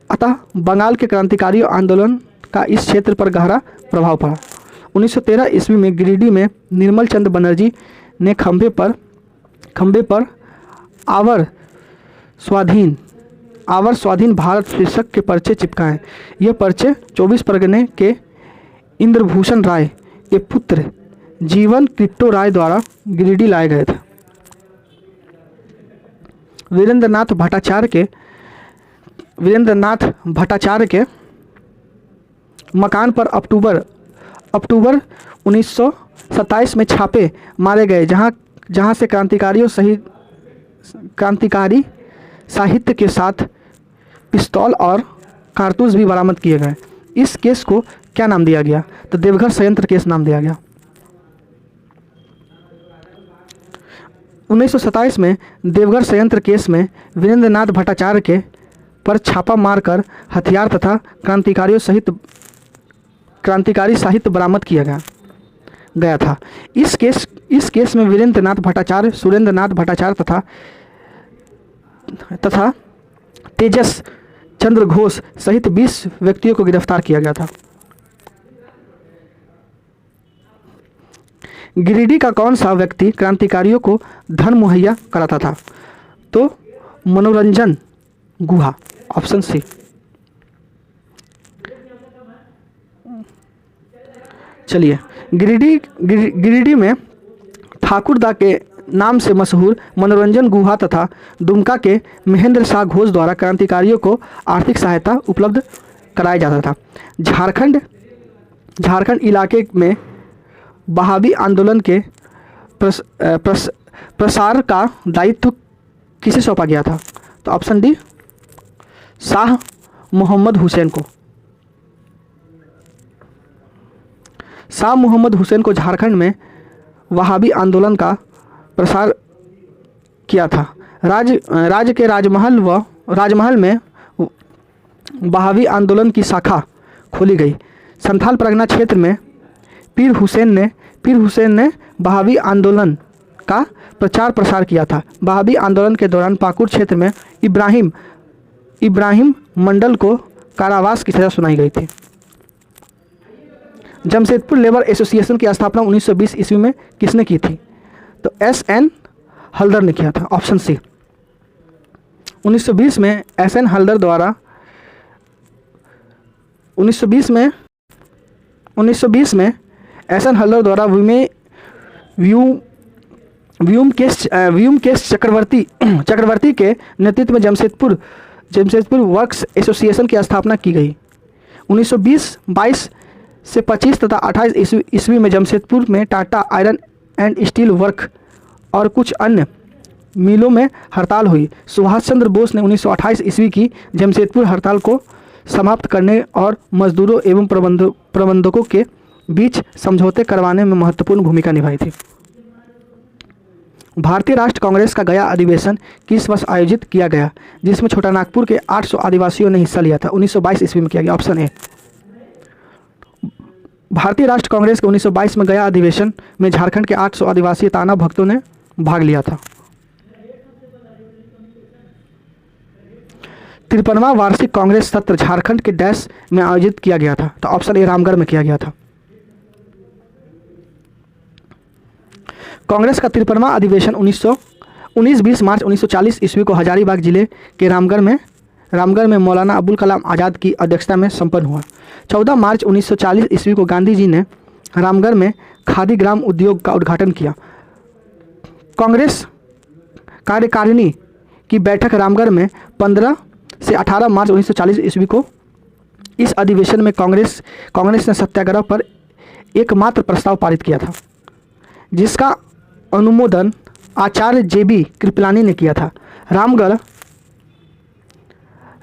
अतः बंगाल के क्रांतिकारी आंदोलन का इस क्षेत्र पर गहरा प्रभाव पड़ा। 1913 ईस्वी में गिरिडीह में निर्मल चंद्र बनर्जी ने खंभे पर आवर स्वाधीन भारत शीर्षक के पर्चे चिपकाए। यह पर्चे 24 परगने के इंद्रभूषण राय के पुत्र जीवन क्रिप्टो राय द्वारा गिरिडीह लाए गए थे। वीरेंद्रनाथ भट्टाचार्य के मकान पर अक्टूबर 1927 में छापे मारे गए, जहां से क्रांतिकारी साहित्य के साथ पिस्तौल और कारतूस भी बरामद किए गए। इस केस को क्या नाम दिया गया? तो देवघर संयंत्र केस नाम दिया गया। 1927 में देवघर संयंत्र केस में वीरेंद्रनाथ भट्टाचार्य के पर छापा मारकर हथियार तथा क्रांतिकारी साहित्य बरामद किया गया था। इस केस में वीरेंद्रनाथ भट्टाचार्य, सुरेंद्रनाथ भट्टाचार्य तथा तेजस चंद्र घोष सहित 20 व्यक्तियों को गिरफ्तार किया गया था। गिरिडीह का कौन सा व्यक्ति क्रांतिकारियों को धन मुहैया कराता था? तो मनोरंजन गुहा, ऑप्शन सी। चलिए, गिरिडीह में ठाकुरदा के नाम से मशहूर मनोरंजन गुहा तथा दुमका के महेंद्र शाह घोष द्वारा क्रांतिकारियों को आर्थिक सहायता उपलब्ध कराया जाता था। झारखंड इलाके में बहावी आंदोलन के प्रसार का दायित्व किसे सौंपा गया था? तो ऑप्शन डी शाह मोहम्मद हुसैन को। शाह मोहम्मद हुसैन को झारखंड में वहाबी आंदोलन का प्रसार किया था। राज्य के राजमहल में वहाबी आंदोलन की शाखा खोली गई। संथाल परगना क्षेत्र में पीर हुसैन ने वहाबी आंदोलन का प्रचार प्रसार किया था। वहाबी आंदोलन के दौरान पाकुड़ क्षेत्र में इब्राहिम मंडल को कारावास की सजा सुनाई गई थी। जमशेदपुर लेबर एसोसिएशन की स्थापना 1920 ईस्वी में किसने की थी? तो S.N. हल्दर ने किया था, ऑप्शन सी। 1920 में S.N. हल्दर द्वारा 1920 में S.N. हल्दर द्वारा व्योमकेश चक्रवर्ती के नेतृत्व में जमशेदपुर वर्क्स एसोसिएशन की स्थापना की गई। 1920-22 से 25 तथा 28 ईस्वी में जमशेदपुर में Tata iron and steel work और कुछ अन्य मिलों में हड़ताल हुई। सुभाष चंद्र बोस ने 1928 ईस्वी की जमशेदपुर हड़ताल को समाप्त करने और मजदूरों एवं प्रबंधकों के बीच समझौते करवाने में महत्वपूर्ण भूमिका निभाई थी। भारतीय राष्ट्र कांग्रेस का गया अधिवेशन किस वर्ष आयोजित किया गया, जिसमें छोटा नागपुर के 800 आदिवासियों ने हिस्सा लिया था? 1922 ईस्वी में किया गया, ऑप्शन ए। भारतीय राष्ट्र कांग्रेस के 1922 में गया अधिवेशन में झारखंड के 800 आदिवासी ताना भक्तों ने भाग लिया था। 53वां वार्षिक कांग्रेस सत्र झारखंड के डैश में आयोजित किया गया था? तो ऑप्शन ए रामगढ़ में किया गया था। कांग्रेस का 53वां अधिवेशन 19 मार्च 1940 ईस्वी को हजारीबाग जिले के रामगढ़ में मौलाना अबुल कलाम आज़ाद की अध्यक्षता में संपन्न हुआ। 14 मार्च 1940 ईस्वी को गांधी जी ने रामगढ़ में खादी ग्राम उद्योग का उद्घाटन किया। कांग्रेस कार्यकारिणी की बैठक रामगढ़ में 15 से 18 मार्च 1940 ईस्वी को। इस अधिवेशन में कांग्रेस ने सत्याग्रह पर एकमात्र प्रस्ताव पारित किया था, जिसका अनुमोदन आचार्य JB कृपलानी ने किया था।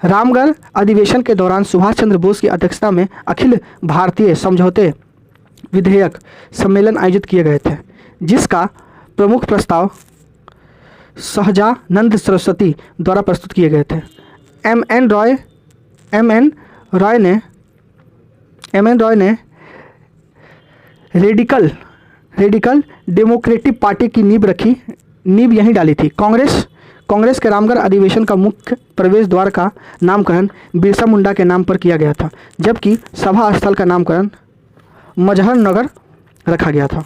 रामगढ़ अधिवेशन के दौरान सुभाष चंद्र बोस की अध्यक्षता में अखिल भारतीय समझौते विधेयक सम्मेलन आयोजित किए गए थे, जिसका प्रमुख प्रस्ताव सहजानंद सरस्वती द्वारा प्रस्तुत किए गए थे। M.N. रॉय ने रेडिकल डेमोक्रेटिक पार्टी की नींव यहीं डाली थी। कांग्रेस के रामगढ़ अधिवेशन का मुख्य प्रवेश द्वार का नामकरण बिरसा मुंडा के नाम पर किया गया था, जबकि सभा स्थल का नामकरण मजहर नगर रखा गया था।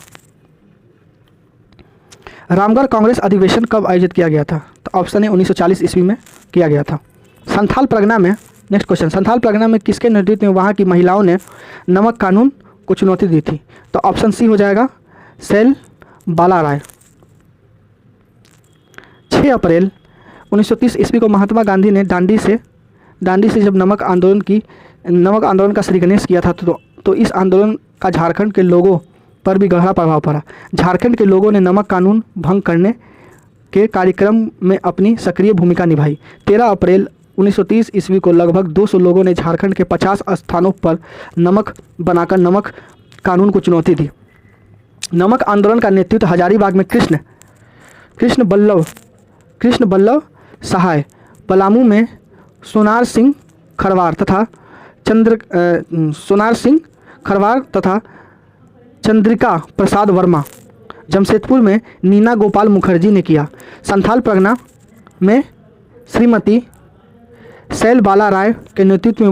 रामगढ़ कांग्रेस अधिवेशन कब आयोजित किया गया था? तो ऑप्शन है 1940 ईस्वी में किया गया था। संथाल परगना में, नेक्स्ट क्वेश्चन, संथाल परगना में किसके नेतृत्व में वहाँ की महिलाओं ने नमक कानून को चुनौती दी थी? तो ऑप्शन सी हो जाएगा, सेल बाला राय। 6 अप्रैल 1930 ईस्वी को महात्मा गांधी ने दांडी से जब नमक आंदोलन का श्री गणेश किया था, तो इस आंदोलन का झारखंड के लोगों पर भी गहरा प्रभाव पड़ा। झारखंड के लोगों ने नमक कानून भंग करने के कार्यक्रम में अपनी सक्रिय भूमिका निभाई। 13 अप्रैल 1930 ईस्वी को लगभग 200 लोगों ने झारखंड के 50 स्थानों पर नमक बनाकर नमक कानून को चुनौती दी। नमक आंदोलन का नेतृत्व हजारीबाग में कृष्ण बल्लभ सहाय, पलामू में सोनार सिंह खरवार तथा चंद्रिका प्रसाद वर्मा, जमशेदपुर में नीना गोपाल मुखर्जी ने किया। संथाल परगना में श्रीमती सैल बाला राय के नेतृत्व में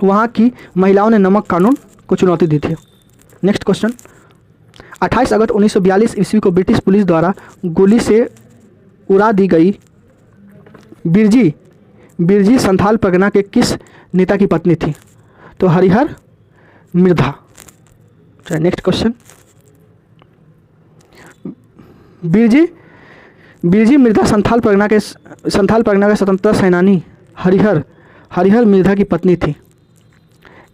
वहाँ की महिलाओं ने नमक कानून को चुनौती दी थी। नेक्स्ट क्वेश्चन, 28 अगस्त 1942 ईस्वी को ब्रिटिश पुलिस द्वारा गोली से उड़ा दी गई बिरजी संथाल परगना के किस नेता की पत्नी थी? तो हरिहर मिर्धा। नेक्स्ट क्वेश्चन, बिरजी मिर्धा संथाल परगना के स्वतंत्रता सेनानी हरिहर मिर्धा की पत्नी थी।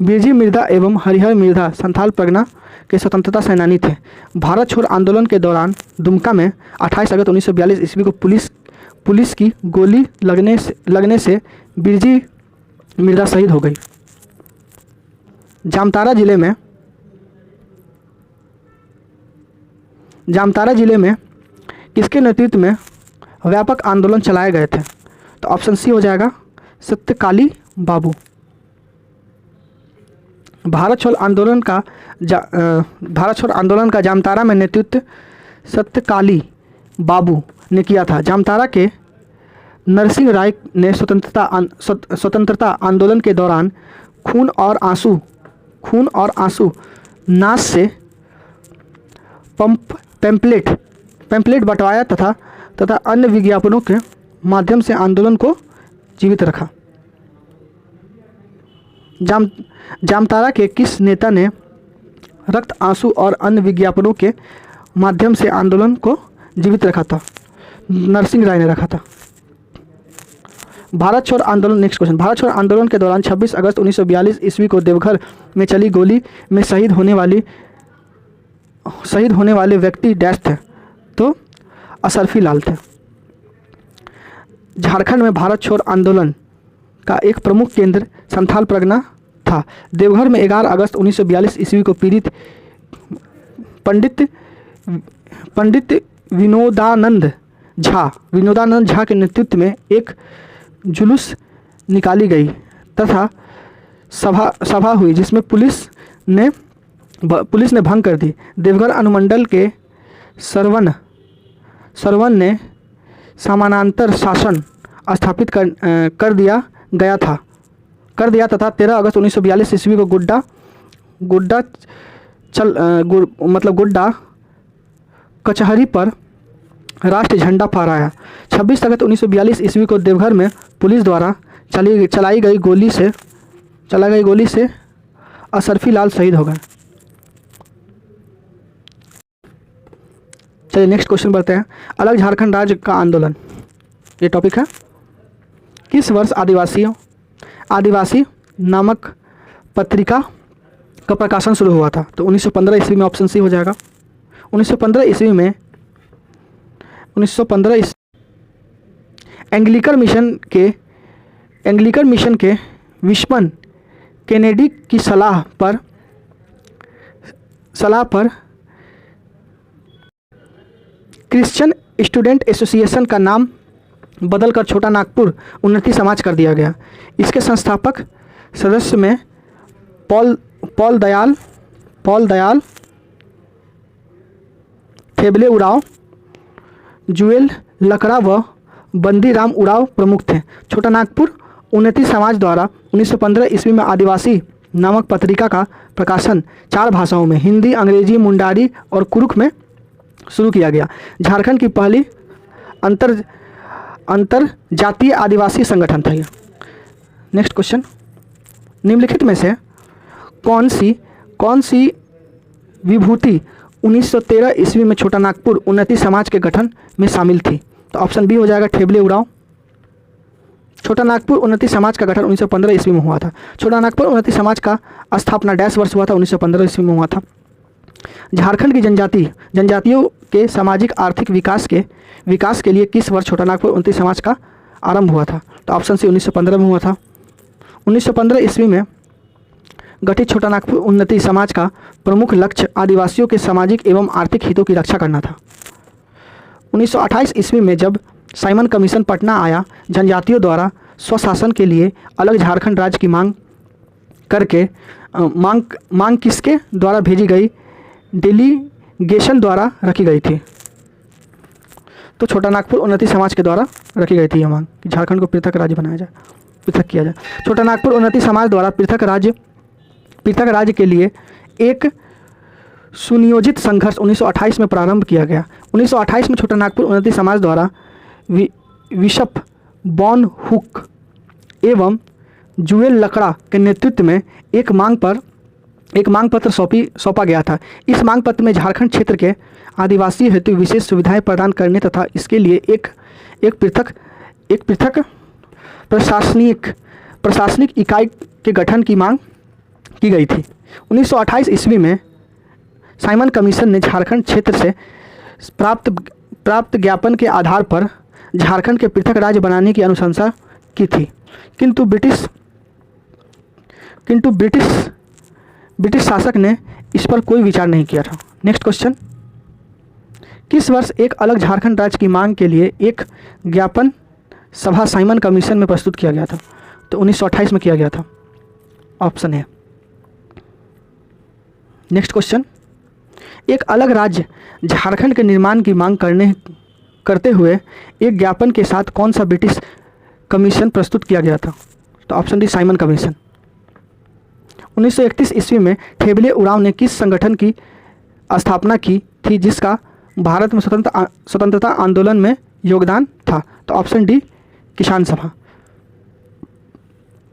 बिरजी मिर्धा एवं हरिहर मिर्धा संथाल परगना के स्वतंत्रता सेनानी थे। भारत छोड़ आंदोलन के दौरान दुमका में 28 अगस्त 1942 ईस्वी को पुलिस की गोली लगने से बिरजी मिर्धा शहीद हो गई। जामतारा जिले में किसके नेतृत्व में व्यापक आंदोलन चलाए गए थे? तो ऑप्शन सी हो जाएगा, सत्यकाली बाबू। भारत छोड़ आंदोलन का जामतारा में नेतृत्व सत्यकाली बाबू ने किया था। जामतारा के नरसिंह राय ने स्वतंत्रता आंदोलन के दौरान खून और आंसू नाश से पैम्पलेट बंटवाया तथा अन्य विज्ञापनों के माध्यम से आंदोलन को जीवित रखा। जामतारा के किस नेता ने रक्त, आंसू और अन्य विज्ञापनों के माध्यम से आंदोलन को जीवित रखा था? नरसिंह राय ने रखा था। भारत छोड़ आंदोलन, नेक्स्ट क्वेश्चन, भारत छोड़ आंदोलन के दौरान 26 अगस्त 1942 ईस्वी को देवघर में चली गोली में शहीद होने वाले व्यक्ति डैश थे? तो अशरफी लाल थे। झारखंड में भारत छोड़ आंदोलन का एक प्रमुख केंद्र संथाल परगना था। देवघर में 11 अगस्त 1942 ईस्वी को पीड़ित पंडित विनोदानंद झा के नेतृत्व में एक जुलूस निकाली गई तथा सभा हुई, जिसमें पुलिस ने भंग कर दी। देवघर अनुमंडल के सरवन ने समानांतर शासन स्थापित कर दिया तथा 13 अगस्त 1942 ईस्वी को गुड्डा कचहरी पर राष्ट्रीय झंडा फहराया? 26 अगस्त 1942 ईस्वी को देवघर में पुलिस द्वारा चलाई गई गोली से अशरफी लाल शहीद हो गए। चलिए नेक्स्ट क्वेश्चन बढ़ते हैं। अलग झारखंड राज्य का आंदोलन, ये टॉपिक है। किस वर्ष आदिवासी नामक पत्रिका का प्रकाशन शुरू हुआ था? तो 1915 ईस्वी में, ऑप्शन सी हो जाएगा। 1915 ईस्वी में एंग्लिकन मिशन के विस्पन केनेडी की सलाह पर क्रिश्चियन स्टूडेंट एसोसिएशन का नाम बदलकर छोटा नागपुर उन्नति समाज कर दिया गया। इसके संस्थापक सदस्य में पॉल दयाल थेबले उराव, जुएल लकड़ा व बंदीराम उराव प्रमुख थे। छोटा नागपुर उन्नति समाज द्वारा 1915 ईस्वी में आदिवासी नामक पत्रिका का प्रकाशन 4 भाषाओं में, हिंदी, अंग्रेजी, मुंडारी और कुरुख में शुरू किया गया। झारखंड की पहली अंतर जातीय आदिवासी संगठन था ये। नेक्स्ट क्वेश्चन, निम्नलिखित में से कौन सी विभूति 1913 ईस्वी में छोटा नागपुर उन्नति समाज के गठन में शामिल थी? तो ऑप्शन बी हो जाएगा, ठेबले उराव। छोटा नागपुर उन्नति समाज का गठन 1915 ईस्वी में हुआ था। छोटा नागपुर उन्नति समाज का स्थापना डैश वर्ष हुआ था, 1915 ईस्वी में हुआ था। झारखंड की जनजातियों के सामाजिक आर्थिक विकास के लिए किस वर्ष छोटा नागपुर उन्नति समाज का आरंभ हुआ था? तो ऑप्शन सी 1915 में हुआ था। 1915 ईस्वी में गठित छोटा नागपुर उन्नति समाज का प्रमुख लक्ष्य आदिवासियों के सामाजिक एवं आर्थिक हितों की रक्षा करना था। 1928 ईस्वी में जब साइमन कमीशन पटना आया, जनजातियों द्वारा स्वशासन के लिए अलग झारखंड राज्य की मांग किसके द्वारा भेजी गई? डेलीगेशन द्वारा रखी गई थी। तो छोटा नागपुर उन्नति समाज के द्वारा रखी गई थी यह मांग कि झारखंड को पृथक राज्य बनाया जाए, पृथक किया जाए। छोटा नागपुर उन्नति समाज द्वारा पृथक राज्य के लिए एक सुनियोजित संघर्ष 1928 में प्रारंभ किया गया। 1928 में छोटा नागपुर उन्नति समाज द्वारा बिशप बॉन हुक एवं जुएल लकड़ा के नेतृत्व में एक मांग पत्र सौंपा गया था। इस मांग पत्र में झारखंड क्षेत्र के आदिवासी हेतु विशेष सुविधाएं प्रदान करने तथा इसके लिए एक पृथक प्रशासनिक इकाई के गठन की मांग की गई थी। 1928 ईस्वी में साइमन कमीशन ने झारखंड क्षेत्र से प्राप्त ज्ञापन के आधार पर झारखंड के पृथक राज्य बनाने की अनुशंसा की थी, किंतु ब्रिटिश शासक ने इस पर कोई विचार नहीं किया था। नेक्स्ट क्वेश्चन, किस वर्ष एक अलग झारखंड राज्य की मांग के लिए एक ज्ञापन सभा साइमन कमीशन में प्रस्तुत किया गया था? तो 1928 में किया गया था, ऑप्शन है। नेक्स्ट क्वेश्चन, एक अलग राज्य झारखंड के निर्माण की मांग करते हुए एक ज्ञापन के साथ कौन सा ब्रिटिश कमीशन प्रस्तुत किया गया था? तो ऑप्शन डी, साइमन कमीशन। 1931 ईस्वी में ठेबले उराव ने किस संगठन की स्थापना की थी जिसका भारत में स्वतंत्रता आंदोलन में योगदान था? तो ऑप्शन डी, किसान सभा।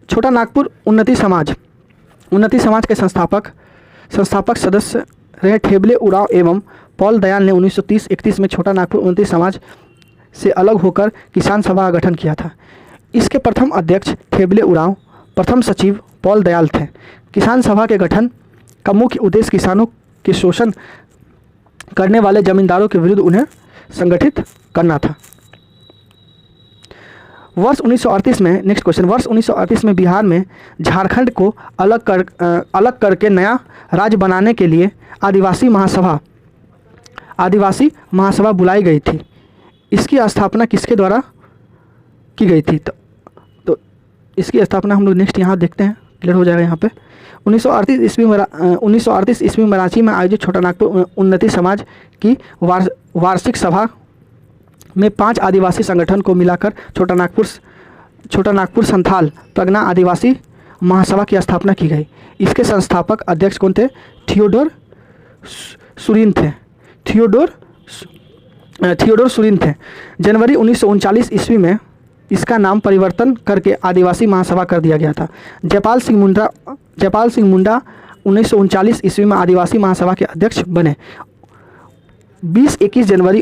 छोटा नागपुर उन्नति समाज के संस्थापक सदस्य रहे ठेबले उराव एवं पॉल दयाल ने 1930-31 में छोटा नागपुर उन्नति समाज से अलग होकर किसान सभा का गठन किया था। इसके प्रथम अध्यक्ष ठेबले उराव, प्रथम सचिव पॉल दयाल थे। किसान सभा के गठन का मुख्य उद्देश्य किसानों के शोषण करने वाले जमींदारों के विरुद्ध उन्हें संगठित करना था। वर्ष 1938 में, नेक्स्ट क्वेश्चन, वर्ष 1938 में बिहार में झारखंड को अलग करके नया राज्य बनाने के लिए आदिवासी महासभा बुलाई गई थी। इसकी स्थापना किसके द्वारा की गई थी? तो इसकी स्थापना हम लोग नेक्स्ट यहाँ देखते हैं, क्लियर हो जाएगा यहाँ पे। 1938 ईस्वी में रांची में आयोजित छोटा नागपुर उन्नति समाज की वार्षिक सभा में 5 आदिवासी संगठन को मिलाकर छोटा नागपुर संथाल प्रज्ञा आदिवासी महासभा की स्थापना की गई। इसके संस्थापक अध्यक्ष कौन थे? थियोडोर सुरीन थे। थियोडोर थियोडोर सुरीन थे। जनवरी 1939 ईस्वी में इसका नाम परिवर्तन करके आदिवासी महासभा कर दिया गया था। जयपाल सिंह मुंडा 1939 ईस्वी में आदिवासी महासभा के अध्यक्ष बने। 20-21 जनवरी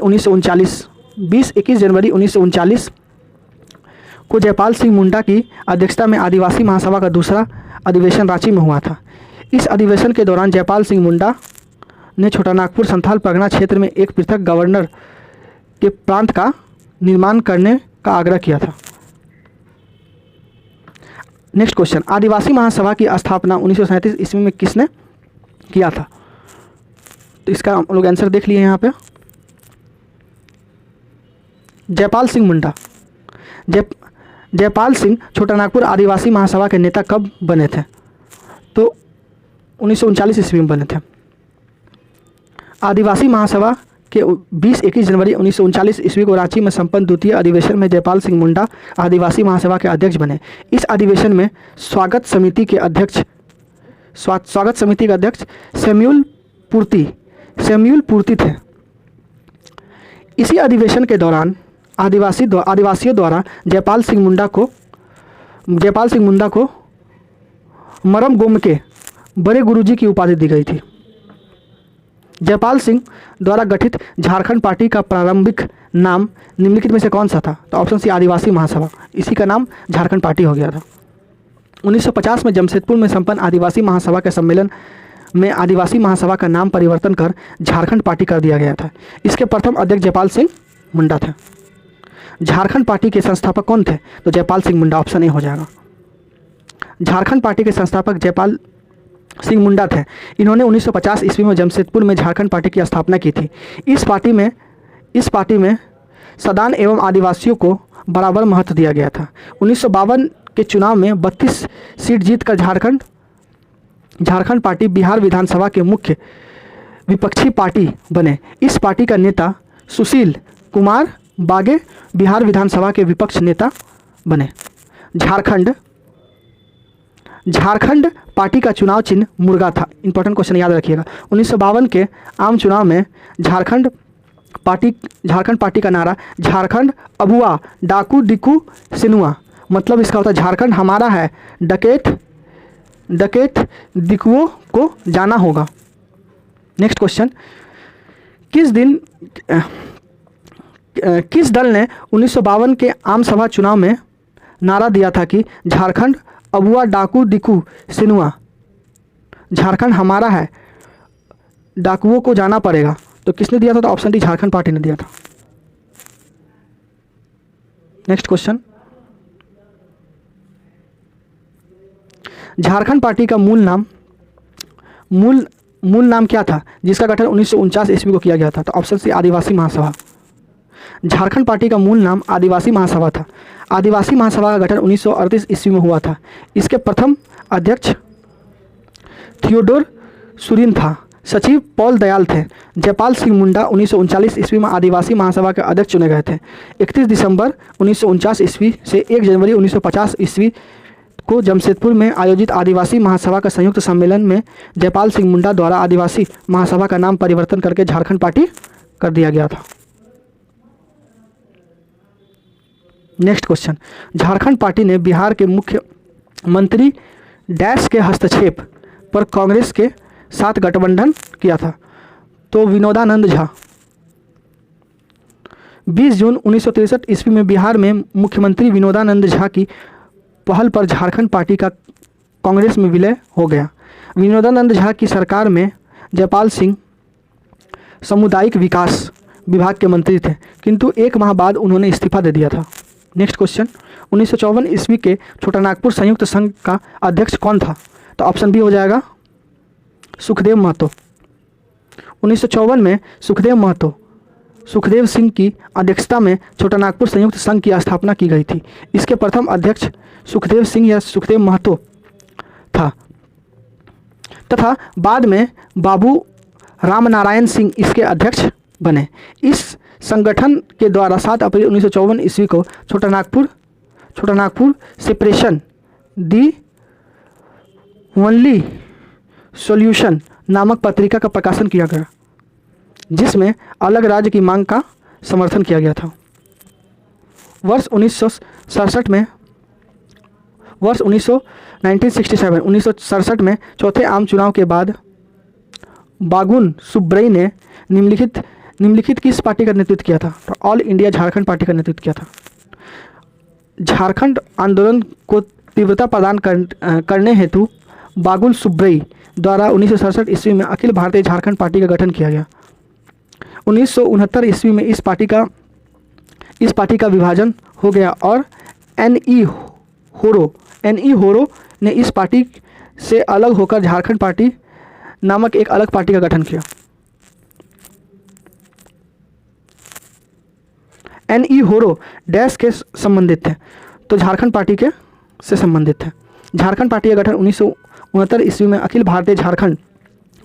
1939 को जयपाल सिंह मुंडा की अध्यक्षता में आदिवासी महासभा का दूसरा अधिवेशन रांची में हुआ था। इस अधिवेशन के दौरान जयपाल सिंह मुंडा ने छोटा नागपुर संथाल परगना क्षेत्र में एक पृथक गवर्नर के प्रांत का निर्माण करने का आग्रह किया था। नेक्स्ट क्वेश्चन, आदिवासी महासभा की स्थापना 1937 ईस्वी में किसने किया था? तो इसका हम लोग आंसर देख लिए यहाँ पे, जयपाल सिंह मुंडा। जयपाल सिंह छोटा नागपुर आदिवासी महासभा के नेता कब बने थे? तो 1939 ईस्वी में बने थे। आदिवासी महासभा के 20-21 जनवरी 1939 ईस्वी को रांची में संपन्न द्वितीय अधिवेशन में जयपाल सिंह मुंडा आदिवासी महासभा के अध्यक्ष बने। इस अधिवेशन में स्वागत समिति के अध्यक्ष सैमुअल पूर्ति थे। इसी अधिवेशन के दौरान आदिवासियों द्वारा जयपाल सिंह मुंडा को मरम गोम के बड़े गुरुजी की उपाधि दी गई थी। जयपाल सिंह द्वारा गठित झारखंड पार्टी का प्रारंभिक नाम निम्नलिखित में से कौन सा था? तो ऑप्शन सी आदिवासी महासभा, इसी का नाम झारखंड पार्टी हो गया था। 1950 में जमशेदपुर में संपन्न आदिवासी महासभा के सम्मेलन में आदिवासी महासभा का नाम परिवर्तन कर झारखंड पार्टी कर दिया गया था। इसके प्रथम अध्यक्ष जयपाल सिंह मुंडा थे। झारखंड पार्टी के संस्थापक कौन थे? तो जयपाल सिंह मुंडा, ऑप्शन ए हो जाएगा। झारखंड पार्टी के संस्थापक जयपाल सिंह मुंडा थे। इन्होंने 1950 ईस्वी में जमशेदपुर में झारखंड पार्टी की स्थापना की थी। इस पार्टी में सदान एवं आदिवासियों को बराबर महत्व दिया गया था। 1952 के चुनाव में 32 सीट जीतकर झारखंड पार्टी बिहार विधानसभा के मुख्य विपक्षी पार्टी बने। इस पार्टी का नेता सुशील कुमार बागे बिहार विधानसभा के विपक्ष नेता बने। झारखंड पार्टी का चुनाव चिन्ह मुर्गा था। इंपॉर्टेंट क्वेश्चन याद रखिएगा। 1952 के आम चुनाव में झारखंड पार्टी का नारा झारखंड अबुआ डाकू डिकू सिनुआ, मतलब इसका होता है झारखंड हमारा है, डकैत डिकुओं को जाना होगा। नेक्स्ट क्वेश्चन, किस दल ने 1952 के आम सभा चुनाव में नारा दिया था कि झारखंड अबुआ डाकू डिकू सिनुआ, झारखंड हमारा है, डाकुओं को जाना पड़ेगा? तो किसने दिया था? तो ऑप्शन डी झारखंड पार्टी ने दिया था। नेक्स्ट क्वेश्चन, झारखंड पार्टी का मूल नाम क्या था जिसका गठन 1949 ईस्वी को किया गया था? तो ऑप्शन सी आदिवासी महासभा। झारखंड पार्टी का मूल नाम आदिवासी महासभा था। आदिवासी महासभा का गठन 1938 ईस्वी में हुआ था। इसके प्रथम अध्यक्ष थियोडोर सुरीन था। सचिव पॉल दयाल थे। जयपाल सिंह मुंडा 1939 ईस्वी में आदिवासी महासभा के अध्यक्ष चुने गए थे। 31 दिसंबर 1949 ईस्वी से 1 जनवरी 1950 ईस्वी को जमशेदपुर में आयोजित आदिवासी महासभा का संयुक्त सम्मेलन में जयपाल सिंह मुंडा द्वारा आदिवासी महासभा का नाम परिवर्तन करके झारखंड पार्टी कर दिया गया था। नेक्स्ट क्वेश्चन, झारखंड पार्टी ने बिहार के मुख्यमंत्री डैश के हस्तक्षेप पर कांग्रेस के साथ गठबंधन किया था? तो विनोदानंद झा। 20 जून 1963 ईस्वी में बिहार में मुख्यमंत्री विनोदानंद झा की पहल पर झारखंड पार्टी का कांग्रेस में विलय हो गया। विनोदानंद झा की सरकार में जयपाल सिंह सामुदायिक विकास विभाग के मंत्री थे, किंतु 1 माह बाद उन्होंने इस्तीफा दे दिया था। नेक्स्ट क्वेश्चन, 1954 ईस्वी के छोटा नागपुर संयुक्त संघ का अध्यक्ष कौन था? तो ऑप्शन बी हो जाएगा सुखदेव महतो। 1954 में सुखदेव सिंह की अध्यक्षता में छोटा नागपुर संयुक्त संघ की स्थापना की गई थी। इसके प्रथम अध्यक्ष सुखदेव सिंह या सुखदेव महतो था तथा बाद में बाबू रामनारायण सिंह इसके अध्यक्ष बने। इस संगठन के द्वारा 7 अप्रैल 1954 ईस्वी को छोटा Nagpur separation the only solution नामक पत्रिका का प्रकाशन किया गया, जिसमें अलग राज्य की मांग का समर्थन किया गया था। वर्ष 1967 में 1967 में चौथे आम चुनाव के बाद बागुन सुब्रई ने निम्नलिखित किस पार्टी का नेतृत्व किया था? तो ऑल इंडिया झारखंड पार्टी का नेतृत्व किया था। झारखंड आंदोलन को तीव्रता प्रदान करने हेतु बागुल सुब्रई द्वारा 1967 ईस्वी में अखिल भारतीय झारखंड पार्टी का गठन किया गया। 1969 ईस्वी में इस पार्टी का विभाजन हो गया और एन.ई. होरो ने इस पार्टी से अलग होकर झारखंड पार्टी नामक एक अलग पार्टी का गठन किया। एन.ई. होरो डैश के संबंधित थे, तो झारखंड पार्टी के से संबंधित थे। झारखंड पार्टी का गठन 1969 ईस्वी में अखिल भारतीय झारखंड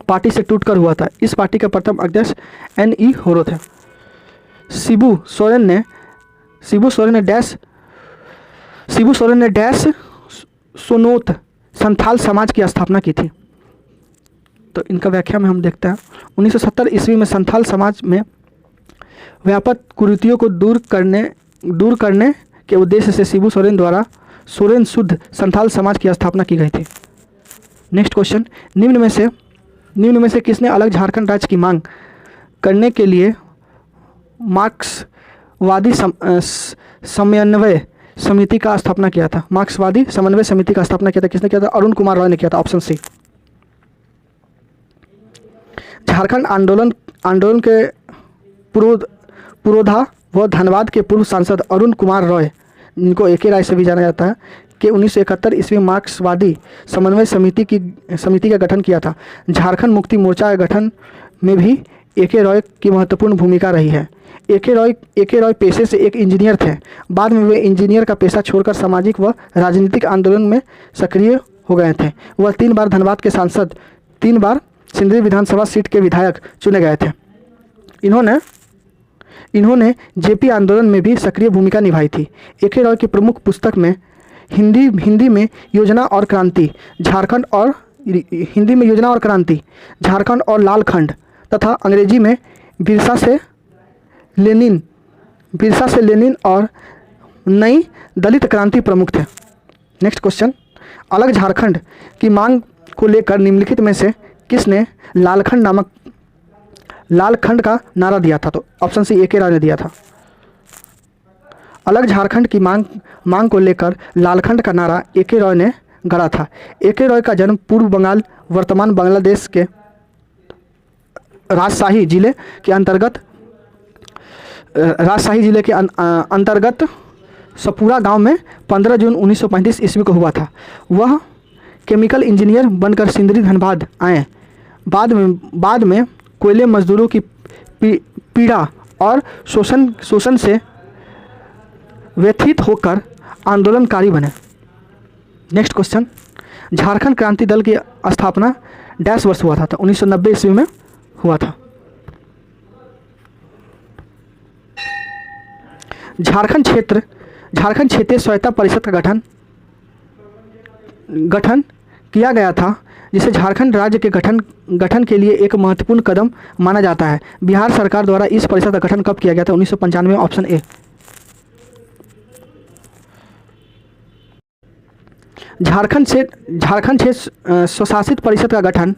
पार्टी से टूटकर हुआ था। इस पार्टी के प्रथम अध्यक्ष एन.ई. होरो थे। शिबू सोरेन ने डैश सोनोत संथाल समाज की स्थापना की थी। तो इनका व्याख्या में हम देखते हैं। 1970 ईस्वी में संथाल समाज में व्यापक कुरीतियों को दूर करने के उद्देश्य से शिबू सोरेन द्वारा सोरेन शुद्ध संथाल समाज की स्थापना की गई थी। नेक्स्ट क्वेश्चन, निम्न में से किसने अलग झारखंड राज्य की मांग करने के लिए मार्क्सवादी समन्वय समिति का स्थापना किया था? मार्क्सवादी समन्वय समिति का स्थापना किया था। किसने किया था? अरुण कुमार रॉय ने किया था। Option C. झारखंड आंदोलन के पुरोधा व धनबाद के पूर्व सांसद अरुण कुमार रॉय, इनको ए.के. राय से भी जाना जाता है, कि 1971 ईस्वी मार्क्सवादी समन्वय समिति का गठन किया था। झारखंड मुक्ति मोर्चा के गठन में भी ए.के. रॉय की महत्वपूर्ण भूमिका रही है। ए.के. रॉय पेशे से एक इंजीनियर थे। बाद में वे इंजीनियर का पेशा छोड़कर सामाजिक व राजनीतिक आंदोलन में सक्रिय हो गए थे। वह 3 बार धनबाद के सांसद, 3 बार सिंदरी विधानसभा सीट के विधायक चुने गए थे। इन्होंने जेपी आंदोलन में भी सक्रिय भूमिका निभाई थी। ए.के. रॉय की प्रमुख पुस्तक में हिंदी में योजना और क्रांति, झारखंड और लालखंड तथा अंग्रेजी में बिरसा से लेनिन और नई दलित क्रांति प्रमुख थे। नेक्स्ट क्वेश्चन, अलग झारखंड की मांग को लेकर निम्नलिखित में से किसने लालखंड का नारा दिया था? तो ऑप्शन सी, ए.के. रॉय ने दिया था। अलग झारखंड की मांग को लेकर लालखंड का नारा ए.के. रॉय ने गढ़ा था। ए.के. रॉय का जन्म पूर्व बंगाल वर्तमान बांग्लादेश के राजशाही जिले के अंतर्गत सपूरा गांव में 15 जून 1935 ईस्वी को हुआ था। वह केमिकल इंजीनियर बनकर सिंदरी धनबाद आए। बाद में कोयले मजदूरों की पीड़ा और शोषण से व्यथित होकर आंदोलनकारी बने। नेक्स्ट क्वेश्चन, झारखंड क्रांति दल की स्थापना डैश वर्ष हुआ था? तो 1990 ईस्वी में हुआ था। झारखंड क्षेत्रीय स्वायत्ता परिषद का गठन किया गया था, जिसे झारखंड राज्य के गठन के लिए एक महत्वपूर्ण कदम माना जाता है। बिहार सरकार द्वारा इस परिषद का गठन कब किया गया था? 1995 में। Option A. झारखंड क्षेत्र स्वशासित परिषद का गठन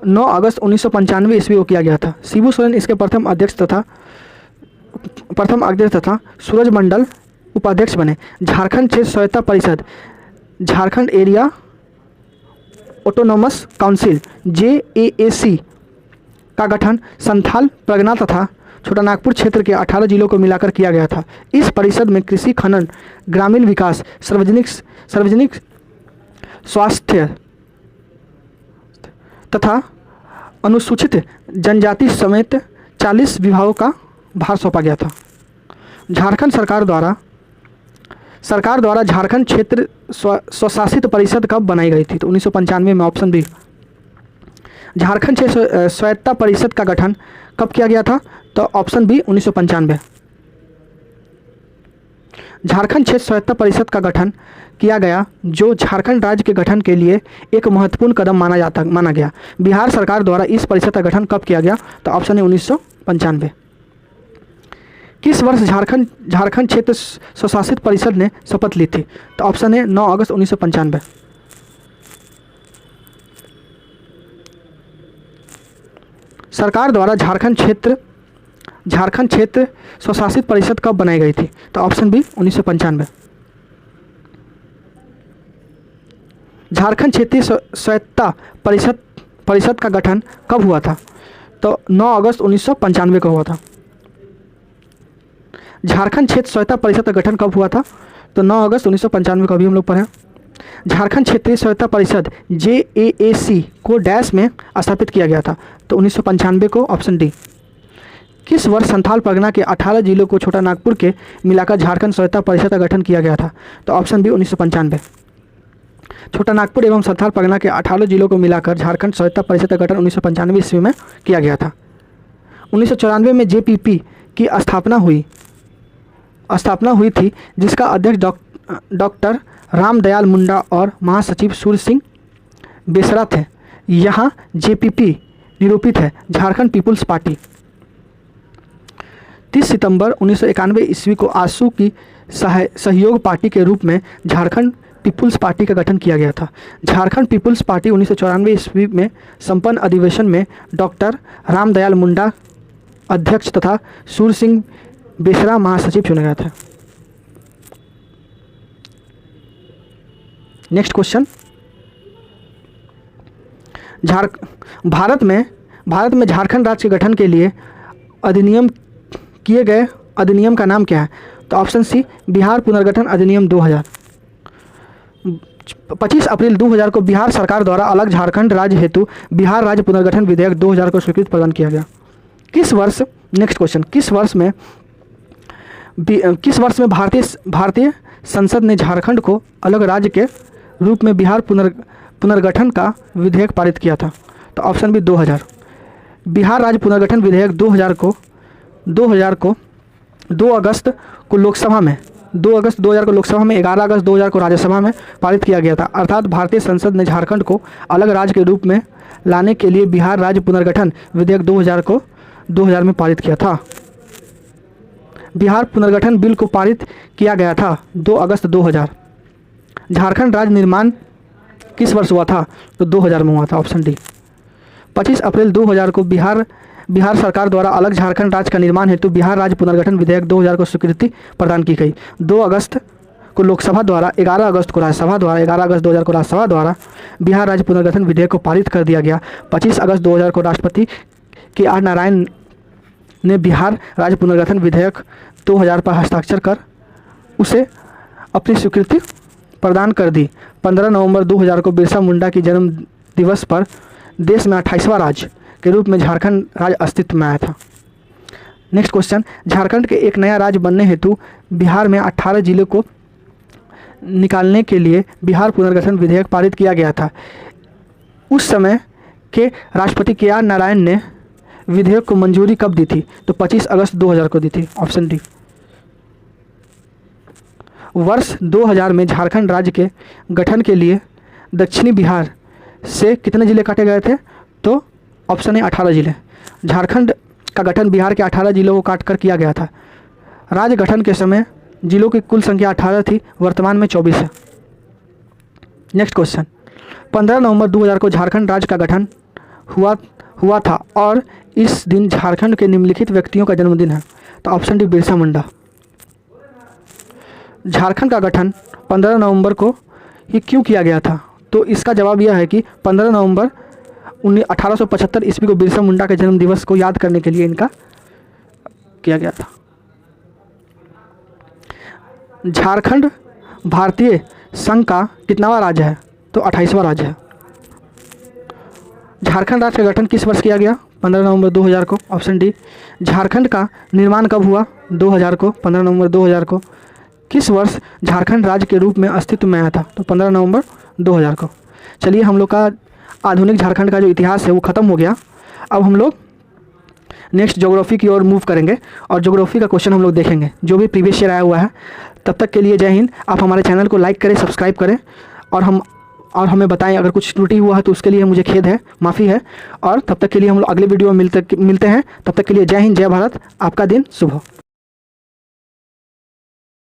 9 अगस्त 1995 ईस्वी को किया गया था। शिबू सोरेन इसके प्रथम अध्यक्ष तथा सूरज मंडल उपाध्यक्ष बने। झारखंड क्षेत्र स्वायत्ता परिषद Jharkhand area autonomous council JAAC का गठन संथाल, परगना तथा छोटानागपुर क्षेत्र के 18 जिलों को मिलाकर किया गया था। इस परिषद में कृषि, खनन, ग्रामीण विकास, सार्वजनिक स्वास्थ्य तथा अनुसूचित जनजाति समेत 40 विभागों का भार सौंपा गया था। झारखंड सरकार द्वारा झारखंड क्षेत्र स्वशासित परिषद कब बनाई गई थी? तो 1995 में। Option B. झारखंड क्षेत्र स्वायत्ता परिषद का गठन कब किया गया था? तो ऑप्शन बी, 1995। झारखंड क्षेत्र स्वायत्ता परिषद का गठन किया गया, जो झारखंड राज्य के गठन के लिए एक महत्वपूर्ण कदम माना गया। बिहार सरकार द्वारा इस परिषद का गठन कब किया गया? तो ऑप्शन है 1995। किस वर्ष झारखंड क्षेत्र स्वशासित परिषद ने शपथ ली थी? तो ऑप्शन है 9 अगस्त 1995। सरकार द्वारा झारखंड क्षेत्र स्वशासित परिषद कब बनाई गई थी? तो ऑप्शन बी 1995। झारखंड क्षेत्रीय स्वायत्तता परिषद का गठन कब हुआ था? तो 9 अगस्त 1995 को हुआ था। झारखंड क्षेत्र स्वायत्तता परिषद का गठन कब हुआ था? तो 9 अगस्त 1995 को अभी हम लोग पढ़े। झारखंड क्षेत्रीय स्वायत्तता परिषद JAAC को डैश में स्थापित किया गया था? तो 1995 को, ऑप्शन डी। किस वर्ष संथाल परगना के 18 जिलों को छोटा नागपुर के मिलाकर झारखंड स्वायत्तता परिषद का गठन किया गया था? तो ऑप्शन बी 1995। छोटा नागपुर एवं संथाल परगना के 18 जिलों को मिलाकर झारखंड स्वायत्तता परिषद का गठन 1995 ईस्वी में किया गया था। 1994 में JPP की स्थापना हुई थी, जिसका अध्यक्ष डॉक्टर रामदयाल मुंडा और महासचिव सूर्य सिंह बेसरा थे। यहाँ JPP निरूपित है झारखंड पीपुल्स पार्टी। 30 सितंबर 1991 ईस्वी को आसू की सहयोग पार्टी के रूप में झारखंड पीपुल्स पार्टी का गठन किया गया था। झारखंड पीपुल्स पार्टी 1994 ईस्वी में संपन्न अधिवेशन में डॉक्टर रामदयाल मुंडा अध्यक्ष तथा सूर्य सिंह बेसरा महासचिव चुने गए थे। नेक्स्ट क्वेश्चन, भारत में झारखंड राज्य के गठन के लिए किए गए अधिनियम का नाम क्या है? तो ऑप्शन सी बिहार पुनर्गठन अधिनियम 2000। 25 अप्रैल 2000 को बिहार सरकार द्वारा अलग झारखंड राज्य हेतु बिहार राज्य पुनर्गठन विधेयक 2000 को स्वीकृति प्रदान किया गया। किस वर्ष में भारतीय संसद ने झारखंड को अलग राज्य के रूप में बिहार पुनर्गठन का विधेयक पारित किया था? तो ऑप्शन बी 2000। बिहार राज्य पुनर्गठन विधेयक 2000 को 2 अगस्त को लोकसभा में 11 अगस्त 2000 को राज्यसभा में पारित किया गया था। अर्थात भारतीय संसद ने झारखंड को अलग राज्य के रूप में लाने के लिए बिहार राज्य पुनर्गठन विधेयक 2000 को 2000 में पारित किया था। बिहार पुनर्गठन बिल को पारित किया गया था 2 अगस्त 2000। झारखंड राज्य निर्माण किस वर्ष हुआ था? तो 2000 में हुआ था, ऑप्शन डी। 25 अप्रैल 2000 को बिहार सरकार द्वारा अलग झारखंड राज्य का निर्माण हेतु बिहार राज्य पुनर्गठन विधेयक 2000 को स्वीकृति प्रदान की गई। 2 अगस्त को लोकसभा द्वारा, 11 अगस्त को राज्यसभा द्वारा, 11 अगस्त 2000 को राज्यसभा द्वारा बिहार राज्य पुनर्गठन विधेयक को पारित कर दिया गया। 25 अगस्त 2000 को राष्ट्रपति KR नारायण ने बिहार राज्य पुनर्गठन विधेयक 2000 पर हस्ताक्षर कर उसे अपनी स्वीकृति प्रदान कर दी। 15 नवंबर 2000 को बिरसा मुंडा की जन्म दिवस पर देश में 28वां राज्य के रूप में झारखंड राज्य अस्तित्व में आया था। नेक्स्ट क्वेश्चन, झारखंड के एक नया राज्य बनने हेतु बिहार में 18 जिलों को निकालने के लिए बिहार पुनर्गठन विधेयक पारित किया गया था। उस समय के राष्ट्रपति KR नारायण ने विधेयक को मंजूरी कब दी थी? तो 25 अगस्त 2000 को दी थी, ऑप्शन डी। वर्ष 2000 में झारखंड राज्य के गठन के लिए दक्षिणी बिहार से कितने जिले काटे गए थे? तो ऑप्शन है 18 जिले। झारखंड का गठन बिहार के 18 जिलों को काटकर किया गया था। राज्य गठन के समय जिलों की कुल संख्या 18 थी, वर्तमान में 24 है। नेक्स्ट क्वेश्चन, 15 नवंबर 2000 को झारखंड राज्य का गठन हुआ था और इस दिन झारखंड के निम्नलिखित व्यक्तियों का जन्मदिन है। तो ऑप्शन डी बिरसा मुंडा। झारखंड का गठन 15 नवंबर को ही क्यों किया गया था? तो इसका जवाब यह है कि 15 नवंबर 1875 ईस्वी को बिरसा मुंडा के जन्म दिवस को याद करने के लिए इनका किया गया था। झारखंड भारतीय संघ का कितनावा राज्य है? तो 28वां राज्य है। झारखंड राज्य का गठन किस वर्ष किया गया? 15 नवंबर 2000 को, ऑप्शन डी। झारखंड का निर्माण कब हुआ? 2000 को, 15 नवंबर 2000 को। किस वर्ष झारखंड राज्य के रूप में अस्तित्व में आया था? तो 15 नवंबर 2000 को। चलिए, हम लोग का आधुनिक झारखंड का जो इतिहास है वो ख़त्म हो गया। अब हम लोग नेक्स्ट ज्योग्राफी की ओर मूव करेंगे और ज्योग्राफी का क्वेश्चन हम लोग देखेंगे जो भी प्रीवियस ईयर आया हुआ है। तब तक के लिए जय हिंद। आप हमारे चैनल को लाइक करें, सब्सक्राइब करें और हमें बताएं अगर कुछ त्रुटि हुआ है तो उसके लिए मुझे खेद है, माफ़ी है। और तब तक के लिए हम लोग अगले वीडियो में मिलते हैं। तब तक के लिए जय हिंद, जय भारत। आपका दिन शुभ हो।